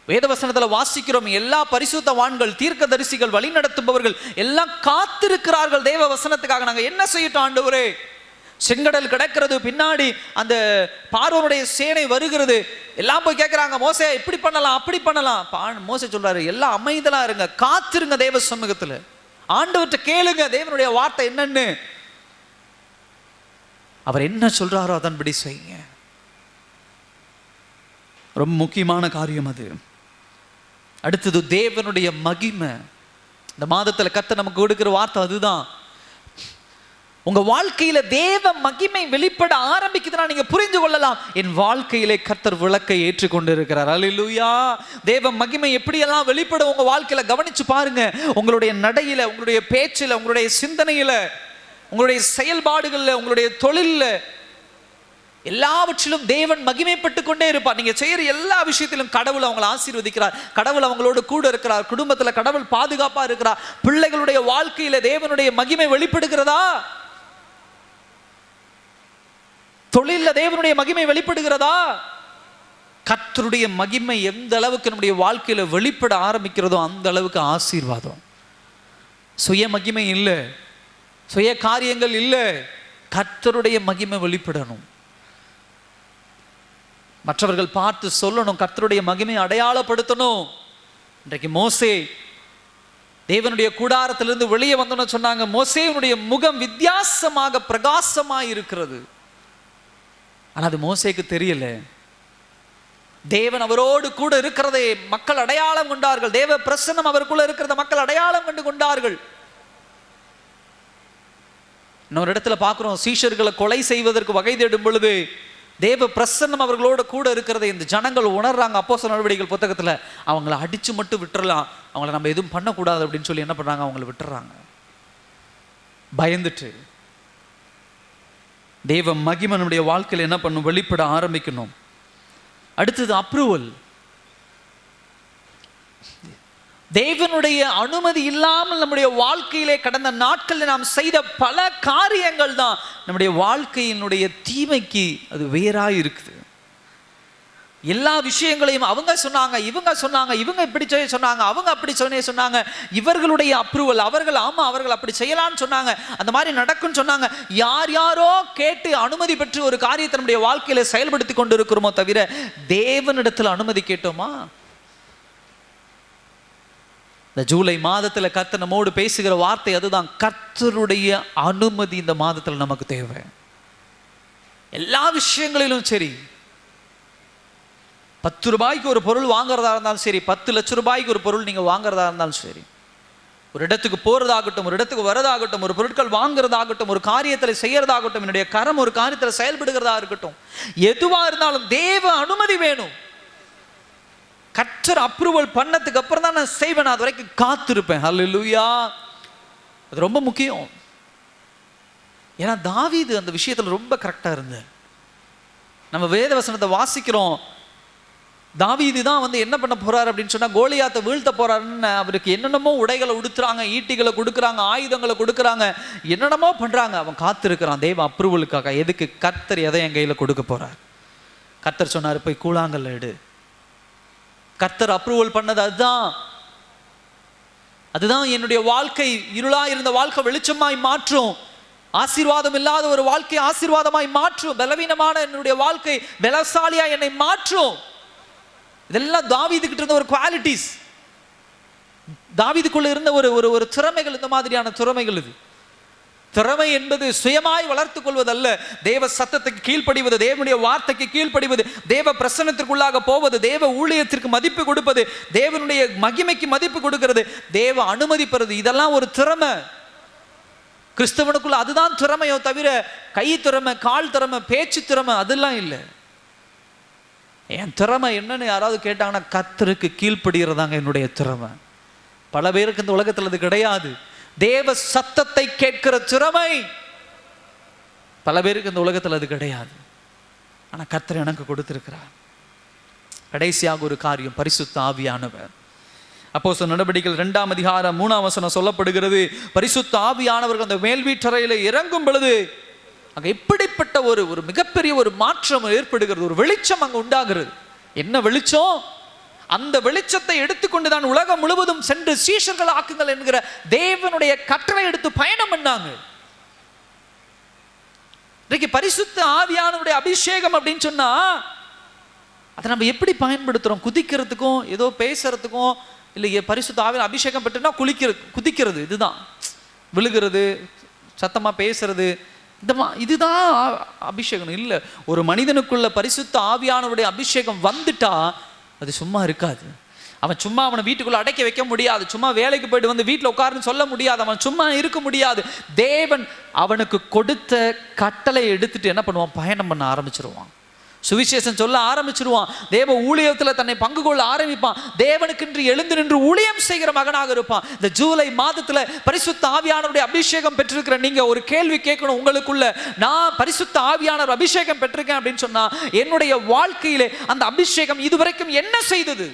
வேதவசனத்துல வாசிக்கிறோம், எல்லா பரிசுத்தவான்கள், தீர்க்கதரிசிகள், வழி நடத்துபவர்கள் எல்லாம் காத்திருக்கிறார்கள் தேவ வசனத்துக்காக. நாங்க என்ன செய்யட்டும் ஆண்டவரே? செங்கடல் கிடக்கிறது, பின்னாடி அந்த பார்வோனுடைய சேனை வருகிறது, எல்லாம் போய் கேட்கிறாங்க, மோசே இப்படி பண்ணலாம் அப்படி பண்ணலாம். மோசே சொல்றாரு, எல்லாம் அமைதலா இருங்க, காத்திருங்க தேவ சமூகத்துல, ஆண்டவர்கிட்ட கேளுங்க தேவனுடைய வார்த்தை என்னன்னு. அவர் என்ன சொல்றாரோ அதன்படி செய்யுங்க. ரொம்ப முக்கியமான காரியம் அது. அடுத்தது தேவனுடைய மகிமை. இந்த மாதத்துல கர்த்தர் நமக்கு கொடுக்கிற வார்த்தை அதுதான். உங்க வாழ்க்கையில தேவ மகிமை வெளிப்பட ஆரம்பிக்குதுன்னா நீங்க புரிந்து கொள்ளலாம், என் வாழ்க்கையிலே கர்த்தர் விளக்கை ஏற்றுக்கொண்டு இருக்கிறார். அல்லேலூயா. தேவ மகிமை எப்படியெல்லாம் வெளிப்பட உங்க வாழ்க்கையில கவனிச்சு பாருங்க. உங்களுடைய நடையில, உங்களுடைய பேச்சில, உங்களுடைய சிந்தனையில, உங்களுடைய செயல்பாடுகள்ல, உங்களுடைய தொழில்ல, எல்லாவற்றிலும் தேவன் மகிமைப்பட்டு கொண்டே இருப்பார். நீங்க செய்யற எல்லா விஷயத்திலும் கடவுள் அவங்களை ஆசீர்வதிக்கிறார், கடவுள் அவங்களோடு கூட இருக்கிறார், குடும்பத்துல கடவுள் பாதுகாப்பா இருக்கிறார். பிள்ளைகளுடைய வாழ்க்கையில தேவனுடைய மகிமை வெளிப்படுகிறதா? தொழில்ல தேவனுடைய மகிமை வெளிப்படுகிறதா? கர்த்தருடைய மகிமை எந்த அளவுக்கு நம்முடைய வாழ்க்கையில வெளிப்பட ஆரம்பிக்கிறதோ அந்த அளவுக்கு ஆசீர்வாதம். சுய மகிமை இல்லை, சுய காரியங்கள் இல்லை, கர்த்தருடைய மகிமை வெளிப்படணும். மற்றவர்கள் பார்த்து சொல்லணும், கர்த்தருடைய மகிமை அடையாளப்படுத்தணும். இன்றைக்கு மோசே தேவனுடைய கூடாரத்திலிருந்து வெளியே வந்தோன்னு சொன்னாங்க, மோசேனுடைய முகம் வித்தியாசமாக பிரகாசமாக இருக்கிறது. ஆனா அது மோசேக்கு தெரியல. தேவன் அவரோடு கூட இருக்கிறதை மக்கள் அடையாளம் கொண்டார்கள், தேவ பிரசன்னம் அவருக்குள்ள இருக்கிறத மக்கள் அடையாளம் கண்டு கொண்டார்கள். இன்னொரு இடத்துல பார்க்கிறோம், சீஷர்களை கொலை செய்வதற்கு வகை தேடும் பொழுது தேவ பிரசன்னம் அவர்களோட கூட இருக்கிறதை இந்த ஜனங்கள் உணர்றாங்க. அப்போஸ்தலர் நடவடிக்கைகள் புத்தகத்துல அவங்கள அடிச்சு மட்டும் விட்டுறலாம், அவங்கள நம்ம எதுவும் பண்ணக்கூடாது அப்படின்னு சொல்லி என்ன பண்றாங்க, அவங்கள விட்டுறாங்க பயந்துட்டு. தேவ மகிமை நம்முடைய வாழ்க்கையில் என்ன பண்ணும், வெளிப்பட ஆரம்பிக்கணும். அடுத்தது அப்ரூவல். தேவனுடைய அனுமதி இல்லாமல் நம்முடைய வாழ்க்கையிலே கடந்த நாட்களில் நாம் செய்த பல காரியங்கள் தான் நம்முடைய வாழ்க்கையினுடைய தீமைக்கு அது வேறாய் இருக்குது. எல்லா விஷயங்களையும் அவங்க சொன்னாங்க, இவங்க சொன்னாங்க, இவங்க இப்படி செய்ய சொன்னாங்க, அவங்க அப்படி சொன்னாங்க, இவர்களுடைய அப்ரூவல், அவர்கள் ஆமா அவர்கள் அப்படி செய்யலாம்னு சொன்னாங்க, அந்த மாதிரி நடக்கும்னு சொன்னாங்க. யார் யாரோ கேட்டு அனுமதி பெற்று ஒரு காரியத்தை நம்முடைய வாழ்க்கையில செயல்படுத்தி கொண்டு இருக்கிறோமோ தவிர தேவனிடத்தில் அனுமதி கேட்டோமா? இந்த ஜூலை மாதத்துல கர்த்தர் நம்மோடு பேசுகிற வார்த்தை அதுதான். கர்த்தருடைய அனுமதி இந்த மாதத்துல நமக்கு தேவை. எல்லா விஷயங்களிலும் சரி, 10 ரூபாய்க்கு ஒரு பொருள் வாங்குறதா இருந்தாலும் சரி, 10 லட்சம் ரூபாய்க்கு ஒரு பொருள் நீங்க வாங்குறதா இருந்தாலும் சரி, ஒரு இடத்துக்கு போறதாகட்டும், ஒரு இடத்துக்கு வரதாகட்டும், ஒரு பொருட்கள் வாங்குறதாகட்டும், ஒரு காரியத்தில் செய்யறதாகட்டும், என்னுடைய கரம் ஒரு காரியத்தில் செயல்படுகிறதா இருக்கட்டும், எதுவா இருந்தாலும் தேவ அனுமதி வேணும். கர்த்தர் அப்ரூவல் பண்ணதுக்கு அப்புறம் தான் நான் செய்வேன், அது வரைக்கும் காத்திருப்பேன். ஹல்லேலூயா. அது ரொம்ப முக்கியம். ஏன்னா தாவீது அந்த விஷயத்துல ரொம்ப கரெக்டா இருந்தார். நம்ம வேத வசனத்தை வாசிக்கிறோம், தாவீது தான் என்ன பண்ண போறாரு அப்படின்னு சொன்னா, கோலியாத்தை வீழ்த்த போறாருன்னு அவருக்கு என்னென்னமோ உடைகளை உடுத்துறாங்க, ஈட்டிகளை கொடுக்குறாங்க, ஆயுதங்களை கொடுக்குறாங்க, என்னென்னமோ பண்றாங்க. அவன் காத்திருக்கிறான் தேவ அப்ரூவலுக்காக. எதுக்கு? கர்த்தர் எதை என் கையில கொடுக்க போறார். கர்த்தர் சொன்னாரு, போய் கூழாங்கல்ல எடு. கர்த்தர் அப்ரூவல் பண்ணது அதுதான். அதுதான் என்னுடைய வாழ்க்கை இருளாய் இருந்த வாழ்க்கை வெளிச்சமாய் மாற்றும். ஆசீர்வாதம் இல்லாத ஒரு வாழ்க்கை ஆசீர்வாதமாய் மாற்றும். பலவீனமான என்னுடைய வாழ்க்கை பலசாலியா என்னை மாற்றும். இதெல்லாம் தாவீதுகிட்ட இருந்த ஒரு குவாலிட்டிஸ், தாவீதுக்குள்ள இருந்த ஒரு திறமைகள். இந்த மாதிரியான திறமைகள். இது திறமை என்பது சுயமாய் வளர்த்துக் கொள்வதல்ல. தேவ சத்தத்துக்கு கீழ்ப்படிவது, தேவனுடைய வார்த்தைக்கு கீழ்ப்படிவது, தேவ பிரசன்னத்திற்குள்ளாக போவது, தேவ ஊழியத்திற்கு மதிப்பு கொடுப்பது, தேவனுடைய மகிமைக்கு மதிப்பு கொடுக்கிறது, தேவ அனுமதிப்பது, இதெல்லாம் ஒரு திறமை. கிறிஸ்தவனுக்குள்ள அதுதான் திறமையோ தவிர கை திறமை, கால் திறமை, பேச்சு திறமை அதெல்லாம் இல்லை. என் திறமை என்னன்னு யாராவது கேட்டாங்கன்னா, கர்த்தருக்கு கீழ்ப்படுகிறதாங்க என்னுடைய திறமை. பல பேருக்கு இந்த உலகத்தில் அது கிடையாது. தேவ சத்தத்தை கேட்கிற திறமை பல பேருக்கு இந்த உலகத்தில் அது கிடையாது. ஆனா கர்த்தர் எனக்கு கொடுத்திருக்கிறார். கடைசியாக ஒரு காரியம், பரிசுத்த ஆவியானவர். அப்போஸ்தலர் நடவடிக்கைகள் 2ஆம் அதிகாரம் 3ஆம் வசனம் சொல்லப்படுகிறது, பரிசுத்த ஆவியானவர்கள் அந்த மேல் வீட்டறையில இறங்கும் பொழுது அங்க எப்படிப்பட்ட ஒரு மிகப்பெரிய ஒரு மாற்றம் ஏற்படுகிறது. ஒரு வெளிச்சம் அங்க உண்டாகிறது. என்ன வெளிச்சம்? அந்த வெளிச்சத்தை எடுத்துக்கொண்டுதான் உலகம் முழுவதும் சென்று சீஷர்கள் ஆக்குங்கள் என்கிற தேவனுடைய கட்டளை எடுத்து பயணம் பண்ணாங்க. இன்னைக்கு பரிசுத்த ஆவியானவருடைய அபிஷேகம் அப்படின்னு சொன்னா அதை நம்ம எப்படி பயன்படுத்துறோம்? குதிக்கிறதுக்கும் ஏதோ பேசுறதுக்கும் இல்லையே. பரிசுத்த ஆவியான அபிஷேகம் பெற்றுனா குதிக்கிறது, இதுதான் விழுகிறது, சத்தமா பேசுறது, இதுதான் அபிஷேகம் இல்லை. ஒரு மனிதனுக்குள்ள பரிசுத்த ஆவியானவருடைய அபிஷேகம் வந்துட்டா அது சும்மா இருக்காது. அவன் சும்மா அவனை வீட்டுக்குள்ள அடைக்க வைக்க முடியாது. சும்மா வேலைக்கு போயிட்டு வந்து வீட்டில் உட்காருன்னு சொல்ல முடியாது. அவன் சும்மா இருக்க முடியாது. தேவன் அவனுக்கு கொடுத்த கட்டளை எடுத்துட்டு என்ன பண்ணுவான்? பயணம் பண்ண ஆரம்பிச்சிருவான். சுவிசேஷம் சொல்ல ஆரம்பிச்சிருவான். தேவ ஊழியத்தில் தன்னை பங்கு கொள்ள ஆரம்பிப்பான். தேவனுக்கென்று எழுந்து நின்று ஊழியம் செய்கிற மகனாக இருப்பான். இந்த ஜூலை மாதத்தில் பரிசுத்த ஆவியானவருடைய அபிஷேகம் பெற்றிருக்கிற நீங்க ஒரு கேள்வி கேட்கணும் உங்களுக்குள்ள. நான் பரிசுத்த ஆவியானவர் அபிஷேகம் பெற்றிருக்கேன் அப்படின்னு சொன்னா என்னுடைய வாழ்க்கையிலே அந்த அபிஷேகம் இதுவரைக்கும் என்ன செய்தது?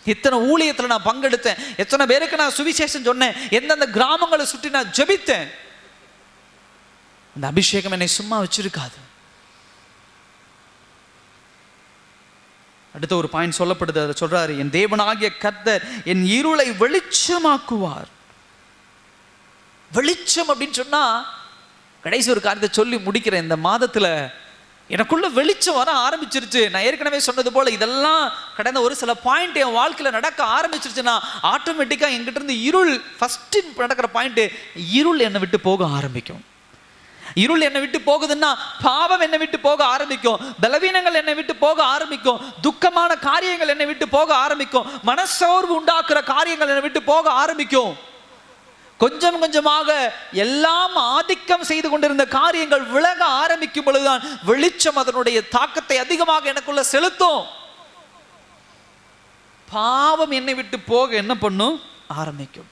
எத்தனை ஊழியத்தில் நான் பங்கெடுத்தேன், எத்தனை பேருக்கு நான் சுவிசேஷம் சொன்னேன், எந்தெந்த கிராமங்களை சுற்றி நான் ஜெபித்தேன். அந்த அபிஷேகம் என்னை சும்மா வச்சிருக்காது. அடுத்த ஒரு பாயிண்ட் சொல்லப்படுது. அதை சொல்றாரு, என் தேவனாகிய கர்த்தர் என் இருளை வெளிச்சமாக்குவார். வெளிச்சம் அப்படின்னு சொன்னா கடைசி ஒரு காரியத்தை சொல்லி முடிக்கிறேன். இந்த மாதத்துல எனக்குள்ள வெளிச்சம் வர ஆரம்பிச்சிருச்சு. நான் ஏற்கனவே சொன்னது போல இதெல்லாம் கடந்த ஒரு சில பாயிண்ட் என் வாழ்க்கையில நடக்க ஆரம்பிச்சிருச்சுன்னா ஆட்டோமேட்டிக்கா என்கிட்ட இருந்து இருள் ஃபர்ஸ்ட் நடக்கிற பாயிண்ட், இருள் என்னை விட்டு போக ஆரம்பிக்கும். இருள் என்னை விட்டு போகுதுன்னா பாவம் என்னை விட்டு போக ஆரம்பிக்கும், பலவீனங்கள் என்னை விட்டு போக ஆரம்பிக்கும், துக்கமான காரியங்கள் என்னை விட்டு போக ஆரம்பிக்கும், மனசோர்வு உண்டாக்குற காரியங்கள் என்னை விட்டு போக ஆரம்பிக்கும். கொஞ்சம் கொஞ்சமாக எல்லாம் ஆதிக்கம் செய்து கொண்டிருந்த காரியங்கள் விலக ஆரம்பிக்கும் பொழுதுதான் வெளிச்சம் அதனுடைய தாக்கத்தை அதிகமாக எனக்குள்ள செலுத்தும். பாவம் என்னை விட்டு போக என்ன பண்ணும்? ஆரம்பிக்கும்.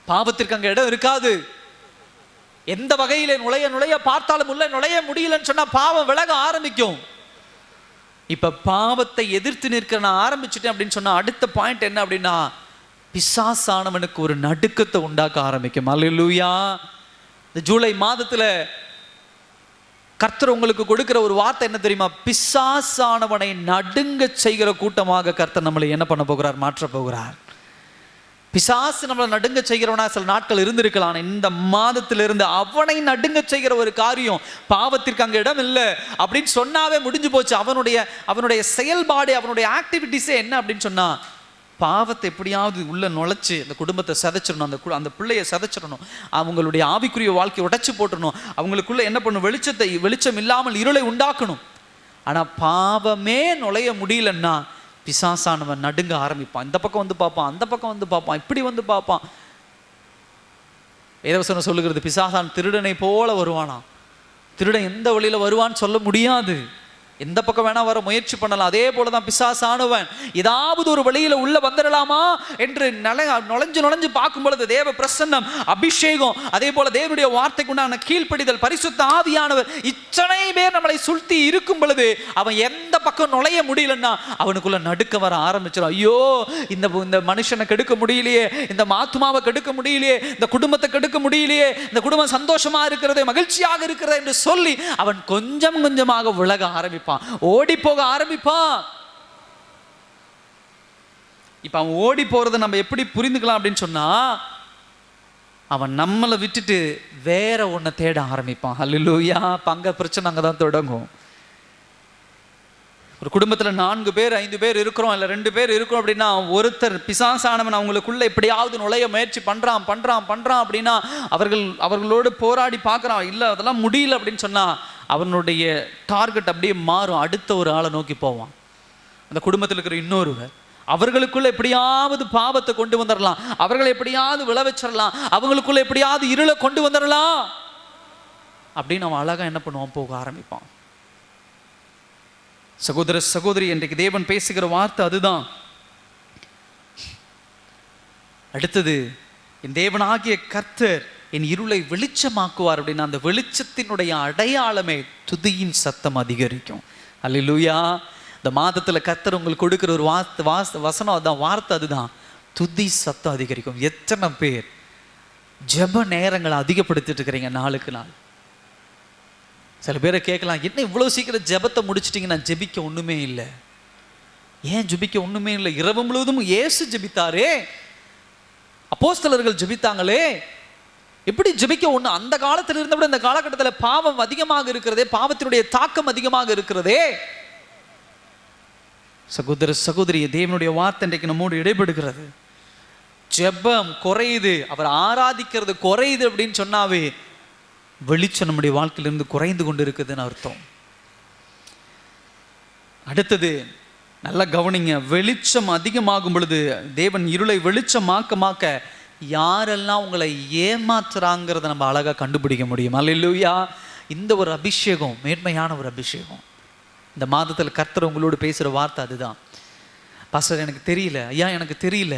பாவத்திற்கு அங்க இடம் இருக்காது. எந்த வகையில நுழைய பார்த்தாலும் உள்ள நுழைய முடியலன்னு சொன்னா பாவம் விலக ஆரம்பிக்கும். இப்ப பாவத்தை எதிர்த்து நிற்க நான் ஆரம்பிச்சுட்டேன் அப்படின்னு சொன்னா அடுத்த பாயிண்ட் என்ன அப்படின்னா, பிசாசானவனுக்கு ஒரு நடுக்கத்தை உண்டாக்க ஆரம்பிக்கும். அல்லேலூயா. இந்த ஜூலை மாதத்துல கர்த்தர் உங்களுக்கு கொடுக்கிற ஒரு வார்த்தை என்ன தெரியுமா? பிசாசானவனை நடுங்க செய்கிற கூட்டமாக கர்த்தர் நம்மளை என்ன பண்ண போகிறார்? மாற்ற போகிறார். பிசாசு நம்மளை நடுங்க செய்கிறவனா சில நாட்கள் இருந்திருக்கலாம். இந்த மாதத்திலிருந்து அவனை நடுங்க செய்கிற ஒரு காரியம், பாவத்திற்கு அங்கே இடம் இல்லை அப்படின்னு சொன்னாவே முடிஞ்சு போச்சு. அவனுடைய செயல்பாடு, அவனுடைய ஆக்டிவிட்டிஸே என்ன அப்படின்னு சொன்னா, பாவத்தை எப்படியாவது உள்ள நுழைச்சு அந்த குடும்பத்தை சதைச்சிடணும், அந்த பிள்ளையை சதைச்சிடணும், அவங்களுடைய ஆவிக்குரிய வாழ்க்கையை உடைச்சு போட்டுடணும், அவங்களுக்குள்ள என்ன பண்ணும்? வெளிச்சம் இல்லாமல் இருளை உண்டாக்கணும். ஆனா பாவமே நுழைய முடியலன்னா பிசாசானவன் நடுங்க ஆரம்பிப்பான். இந்த பக்கம் வந்து பார்ப்பான், அந்த பக்கம் வந்து பார்ப்பான், இப்படி வந்து பார்ப்பான். வேதவசனம் சொல்லுகிறது, பிசாசான் திருடனை போல வருவானா. திருடன் எந்த வழியில வருவான்னு சொல்ல முடியாது. எந்த பக்கம் வேணா வர முயற்சி பண்ணலாம். அதே போலதான் பிசாசானவன் ஏதாவது ஒரு வழியில உள்ள வந்துடலாமா என்று நுழைஞ்சு பார்க்கும் பொழுது தேவ பிரசன்னம், அபிஷேகம், அதே போல தேவனுடைய வார்த்தைக்கு உண்டான கீழ்ப்படிதல், பரிசுத்த ஆவியானவர் இத்தனை பேர் நம்மளை சுற்றி இருக்கும் பொழுது அவன் எந்த பக்கம் நுழைய முடியலன்னா அவனுக்குள்ள நடுக்க வர ஆரம்பிச்சிடும். ஐயோ, இந்த மனுஷனை கெடுக்க முடியலையே, இந்த ஆத்துமாவை கெடுக்க முடியலையே, இந்த குடும்பத்தை கெடுக்க முடியலையே, இந்த குடும்பம் சந்தோஷமா இருக்கிறது, மகிழ்ச்சியாக இருக்கிறது என்று சொல்லி அவன் கொஞ்சம் கொஞ்சமாக விலக ஆரம்பிப்பான், ஓடி போக ஆரம்பிப்பான். இப்போ அவன் ஓடி போகிறத நம்ம எப்படி புரிந்துக்கலாம் அப்படின்னு சொன்னால், அவன் நம்மளை விட்டுட்டு வேற ஒன்றை தேட ஆரம்பிப்பான். ஹல்லேலூயா. பங்க பிரச்சனை அங்கே தான் தொடங்கும். ஒரு குடும்பத்தில் 4 பேர் 5 பேர் இருக்கிறோம், இல்லை 2 பேர் இருக்கிறோம் அப்படின்னா, ஒருத்தர் பிசாசானவன் அவங்களுக்குள்ள எப்படியாவது நுழைய முயற்சி பண்ணுறான் அப்படின்னா, அவர்களோடு போராடி பார்க்குறான். இல்லை அதெல்லாம் முடியல அப்படின்னு சொன்னால், அவனுடைய டார்கெட் அப்படியே மாறும். அடுத்த ஒரு ஆளை நோக்கி போவான். அந்த குடும்பத்தில் இருக்கிற இன்னொருவர் அவர்களுக்குள்ள எப்படியாவது பாவத்தை கொண்டு வந்துடலாம், அவர்களை எப்படியாவது விளைவிச்சிடலாம், அவங்களுக்குள்ள எப்படியாவது இருளை கொண்டு வந்துடலாம் அப்படின்னு அவன் அழகா என்ன பண்ணுவான், போக ஆரம்பிப்பான். சகோதர சகோதரி, இன்றைக்கு தேவன் பேசுகிற வார்த்தை அதுதான். அடுத்தது, என் தேவனாகிய கர்த்தர் என் இருளை வெளிச்சமாக்குவார் அப்படின்னா, அந்த வெளிச்சத்தினுடைய அடையாளமே துதியின் சத்தம் அதிகரிக்கும். அல்லேலூயா. இந்த மாதத்தில் கர்த்தர் உங்களுக்கு கொடுக்குற ஒரு வசனம் அதுதான், வார்த்தை அதுதான், துதி சத்தம் அதிகரிக்கும். எத்தனை பேர் ஜெப நேரங்களை அதிகப்படுத்திட்டு இருக்கிறீங்க நாளுக்கு நாள்? சில பேரை கேட்கலாம், என்ன இவ்வளோ சீக்கிரம் ஜெபத்தை முடிச்சிட்டிங்க? நான் ஜெபிக்க ஒன்றுமே இல்லை. ஏன் ஜெபிக்க ஒன்றுமே இல்லை? இரவு முழுவதும் இயேசு ஜெபித்தாரே, அப்போஸ்தலர்கள் ஜெபித்தாங்களே, எப்படி ஜெபிக்க ஒன்று? அந்த காலத்தில் இருந்த விட இந்த காலகட்டத்தில் பாவம் அதிகமாக இருக்கிறதே, பாவத்தினுடைய தாக்கம் அதிகமாக இருக்கிறதே. சகோதர சகோதரி, தேவனுடைய வார்த்தை இன்றைக்கு நம்மோடு இடைபடுகிறது. ஜெபம் குறையுது, அவர் ஆராதிக்கிறது குறையுது அப்படின்னு சொன்னாவே வெளிச்சம் நம்முடைய வாழ்க்கையிலிருந்து குறைந்து கொண்டு இருக்குதுன்னு அர்த்தம். அடுத்தது நல்லா கவனிங்க, வெளிச்சம் அதிகமாகும் பொழுது, தேவன் இருளை வெளிச்சமாக்க யாரெல்லாம் உங்களை ஏமாத்துறாங்கிறத நம்ம அழகா கண்டுபிடிக்க முடியும். அல்லேலூயா. இந்த ஒரு அபிஷேகம் மேன்மையான ஒரு அபிஷேகம். இந்த மாதத்தில் கர்த்தர் உங்களோடு பேசுகிற வார்த்தை அதுதான். பாஸ்டர் எனக்கு தெரியல, ஐயா எனக்கு தெரியல,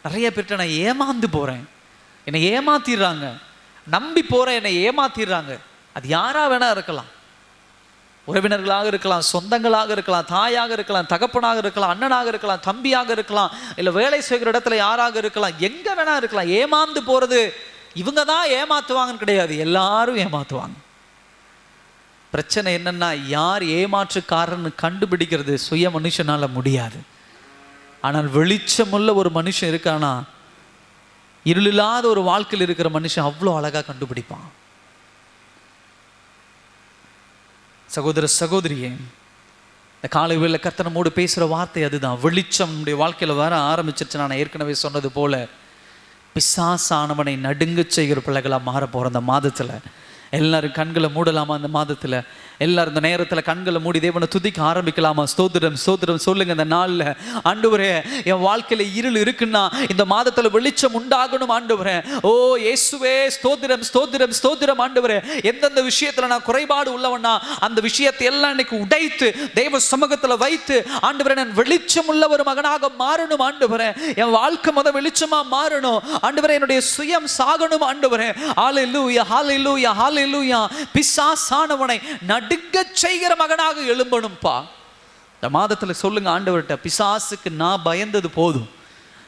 நிறைய பேர்கிட்ட நான் ஏமாந்து போகிறேன், என்னை ஏமாத்திடுறாங்க, நம்பி போகிறேன், என்னை ஏமாத்திடுறாங்க. அது யாராக வேணா இருக்கலாம், உறவினர்களாக இருக்கலாம், சொந்தங்களாக இருக்கலாம், தாயாக இருக்கலாம், தகப்பனாக இருக்கலாம், அண்ணனாக இருக்கலாம், தம்பியாக இருக்கலாம், இல்லை வேலை செய்கிற இடத்துல யாராக இருக்கலாம், எங்கே வேணா இருக்கலாம். ஏமாந்து போகிறது இவங்க தான் ஏமாத்துவாங்கன்னு கிடையாது, எல்லாரும் ஏமாத்துவாங்க. பிரச்சனை என்னன்னா, யார் ஏமாற்றுக்காரன்னு கண்டுபிடிக்கிறது சுய மனுஷனால முடியாது. ஆனால் வெளிச்சமுள்ள ஒரு மனுஷன் இருக்கானா, இருளில்லாத ஒரு வாழ்க்கையில் இருக்கிற மனுஷன் அவ்வளோ அழகா கண்டுபிடிப்பான். சகோதர சகோதரியே, இந்த காலை வேளையில கர்த்தர் நம்மோடு பேசுகிற வார்த்தை அதுதான். வெளிச்சம் நம்முடைய வாழ்க்கையில் வர ஆரம்பிச்சிருச்சு. நான் ஏற்கனவே சொன்னது போல, பிசாசானவனை நடுங்க செய்கிற பிள்ளைகளாக மாற போகிற அந்த மாதத்தில் எல்லாரும் கண்களை மூடலாமா? அந்த மாதத்தில் எல்லாரும் இந்த நேரத்தில் கண்களை மூடி தேவனை துதிக்க ஆரம்பிக்கலாமா? ஸ்தோத்திரம் ஸ்தோத்திரம் சொல்லுங்க. இந்த நாளில் ஆண்டவரே, என் வாழ்க்கையில் இருள் இருக்குன்னா இந்த மாதத்தில் வெளிச்சம் உண்டாகணும் ஆண்டவரே. ஓ இயேசுவே, ஸ்தோத்திரம் ஸ்தோத்திரம் ஸ்தோத்திரம் ஆண்டவரே. எந்தெந்த விஷயத்தில் நான் குறைபாடு உள்ளவனா அந்த விஷயத்தை எல்லாம் இன்னைக்கு உடைத்து தெய்வ சமூகத்தில் வைத்து, ஆண்டவரே நான் வெளிச்சம் உள்ள ஒரு மகனாக மாறணும் ஆண்டவரே. என் வாழ்க்கை வெளிச்சமா மாறணும் ஆண்டவரே. என்னுடைய சுயம் சாகணும் ஆண்டவரே. ஹல்லேலூயா ஹல்லேலூயா ஹல்லேலூயா. பிசாசானவனை நடுங்க செய்கிற மகனாக எழும்பணும்பா. இந்த மாதத்தில் சொல்லுங்க ஆண்டவர்கிட்ட, பிசாசுக்கு நான் பயந்தது போதும்.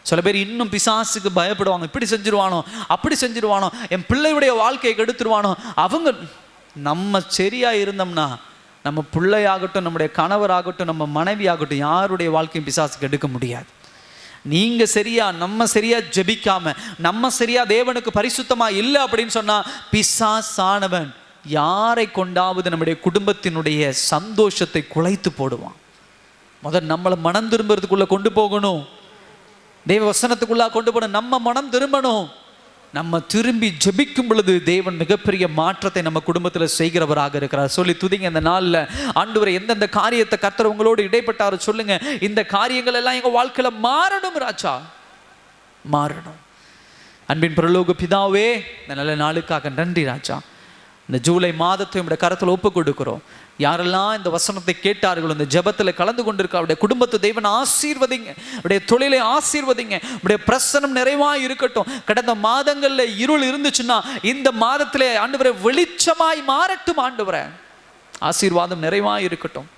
சில பேர் இன்னும் பிசாசுக்கு பயப்படுவாங்க, இப்படி செஞ்சிருவானோ அப்படி செஞ்சிருவானோ, என் பிள்ளையுடைய வாழ்க்கையை கெடுத்துருவானோ. அவங்க நம்ம சரியா இருந்தோம்னா, நம்ம பிள்ளையாகட்டும், நம்முடைய கணவராகட்டும், நம்ம மனைவி ஆகட்டும், யாருடைய வாழ்க்கையும் பிசாசுக்கு எடுக்க முடியாது. நீங்க சரியா, நம்ம சரியா ஜெபிக்காம, நம்ம சரியா தேவனுக்கு பரிசுத்தமா இல்லை அப்படின்னு சொன்னா, பிசாசானவன் யாரை கொண்டாவது நம்முடைய குடும்பத்தினுடைய சந்தோஷத்தை குலைத்து போடுவான். முதல் நம்மளை மனம் திரும்புறதுக்குள்ள கொண்டு போகணும், தேவ வசனத்துக்குள்ளா கொண்டு போகணும். நம்ம மனம் திரும்பணும். நம்ம திரும்பி ஜெபிக்கும் பொழுது தேவன் மிகப்பெரிய மாற்றத்தை நம்ம குடும்பத்தில் செய்கிறவராக இருக்கிறார். சொல்லி துதிங்க இந்த நாளில். ஆண்டவரே, எந்தெந்த காரியத்தை கர்த்தர் உங்களோடு இடைப்பட்டாரு சொல்லுங்க. இந்த காரியங்கள் எல்லாம் எங்க வாழ்க்கையில மாறணும் ராஜா, மாறணும். அன்பின் பரலோக பிதாவே, இந்த நல்ல நாளுக்காக நன்றி ராஜா. இந்த ஜூலை மாதத்தை உடைய கரத்தில் ஒப்பு கொடுக்கிறோம். யாரெல்லாம் இந்த வசனத்தை கேட்டார்களோ, இந்த ஜெபத்தில் கலந்து கொண்டிருக்க அவருடைய குடும்பத்தை தேவன் ஆசீர்வதிங்க, அவருடைய தொழிலை ஆசீர்வதிங்க, அவருடைய பிரசனம் நிறைவாய் இருக்கட்டும். கடந்த மாதங்களில் இருள் இருந்துச்சுன்னா இந்த மாதத்திலே ஆண்டவரே வெளிச்சமாய் மாறட்டும் ஆண்டவரே. ஆசீர்வாதம் நிறைவாய் இருக்கட்டும்.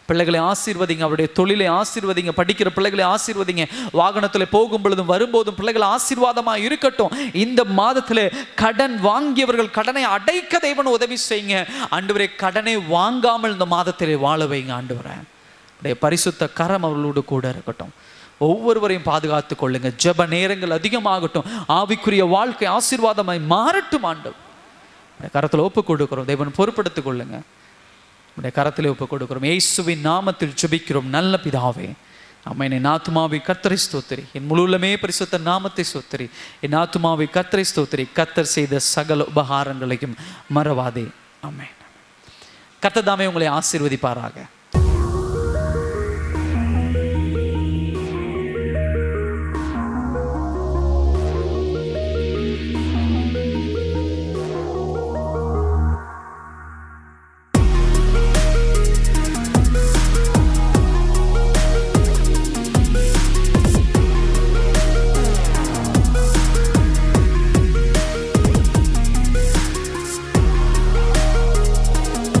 பிள்ளைகளை ஆசீர்வதிங்க, அவருடைய தொழிலை ஆசீர்வதிங்க, படிக்கிற பிள்ளைகளை ஆசீர்வதிங்க, வாகனத்தில் போகும் பொழுதும் வரும்போதும் பிள்ளைகள் ஆசீர்வாதமாக இருக்கட்டும். இந்த மாதத்தில் கடன் வாங்கியவர்கள் கடனை அடைக்க தேவன் உதவி செய்யுங்க ஆண்டவரே. கடனை வாங்காமல் இந்த மாதத்திலே வாழ வைங்க ஆண்டவரே. உடைய பரிசுத்த கரம் அவர்களோடு கூட இருக்கட்டும். ஒவ்வொருவரையும் பாதுகாத்து கொள்ளுங்க. ஜெப நேரங்கள் அதிகமாகட்டும். ஆவிக்குரிய வாழ்க்கை ஆசீர்வாதமாய் மாறட்டும். ஆண்டவர் கரத்தில் ஒப்பு கொடுக்கிறோம். தேவன் பொறுப்படுத்திக் கொள்ளுங்க. உடைய கரத்திலே ஒப்பு கொடுக்கிறோம். இயேசுவின் நாமத்தில் ஜெபிக்கிறோம் நல்ல பிதாவே. அம்மா, என் ஆத்துமாவை கர்த்தரை ஸ்தோத்திரி, என் முழுவதுமே பரிசுத்த நாமத்தை ஸ்தோத்திரி. என் ஆத்துமாவை கர்த்தரை ஸ்தோத்திரி, கர்த்தர் செய்த சகல உபகாரங்களையும் மறவாதே. ஆமென். கர்த்தர் தாமே உங்களை ஆசீர்வதிப்பாராக.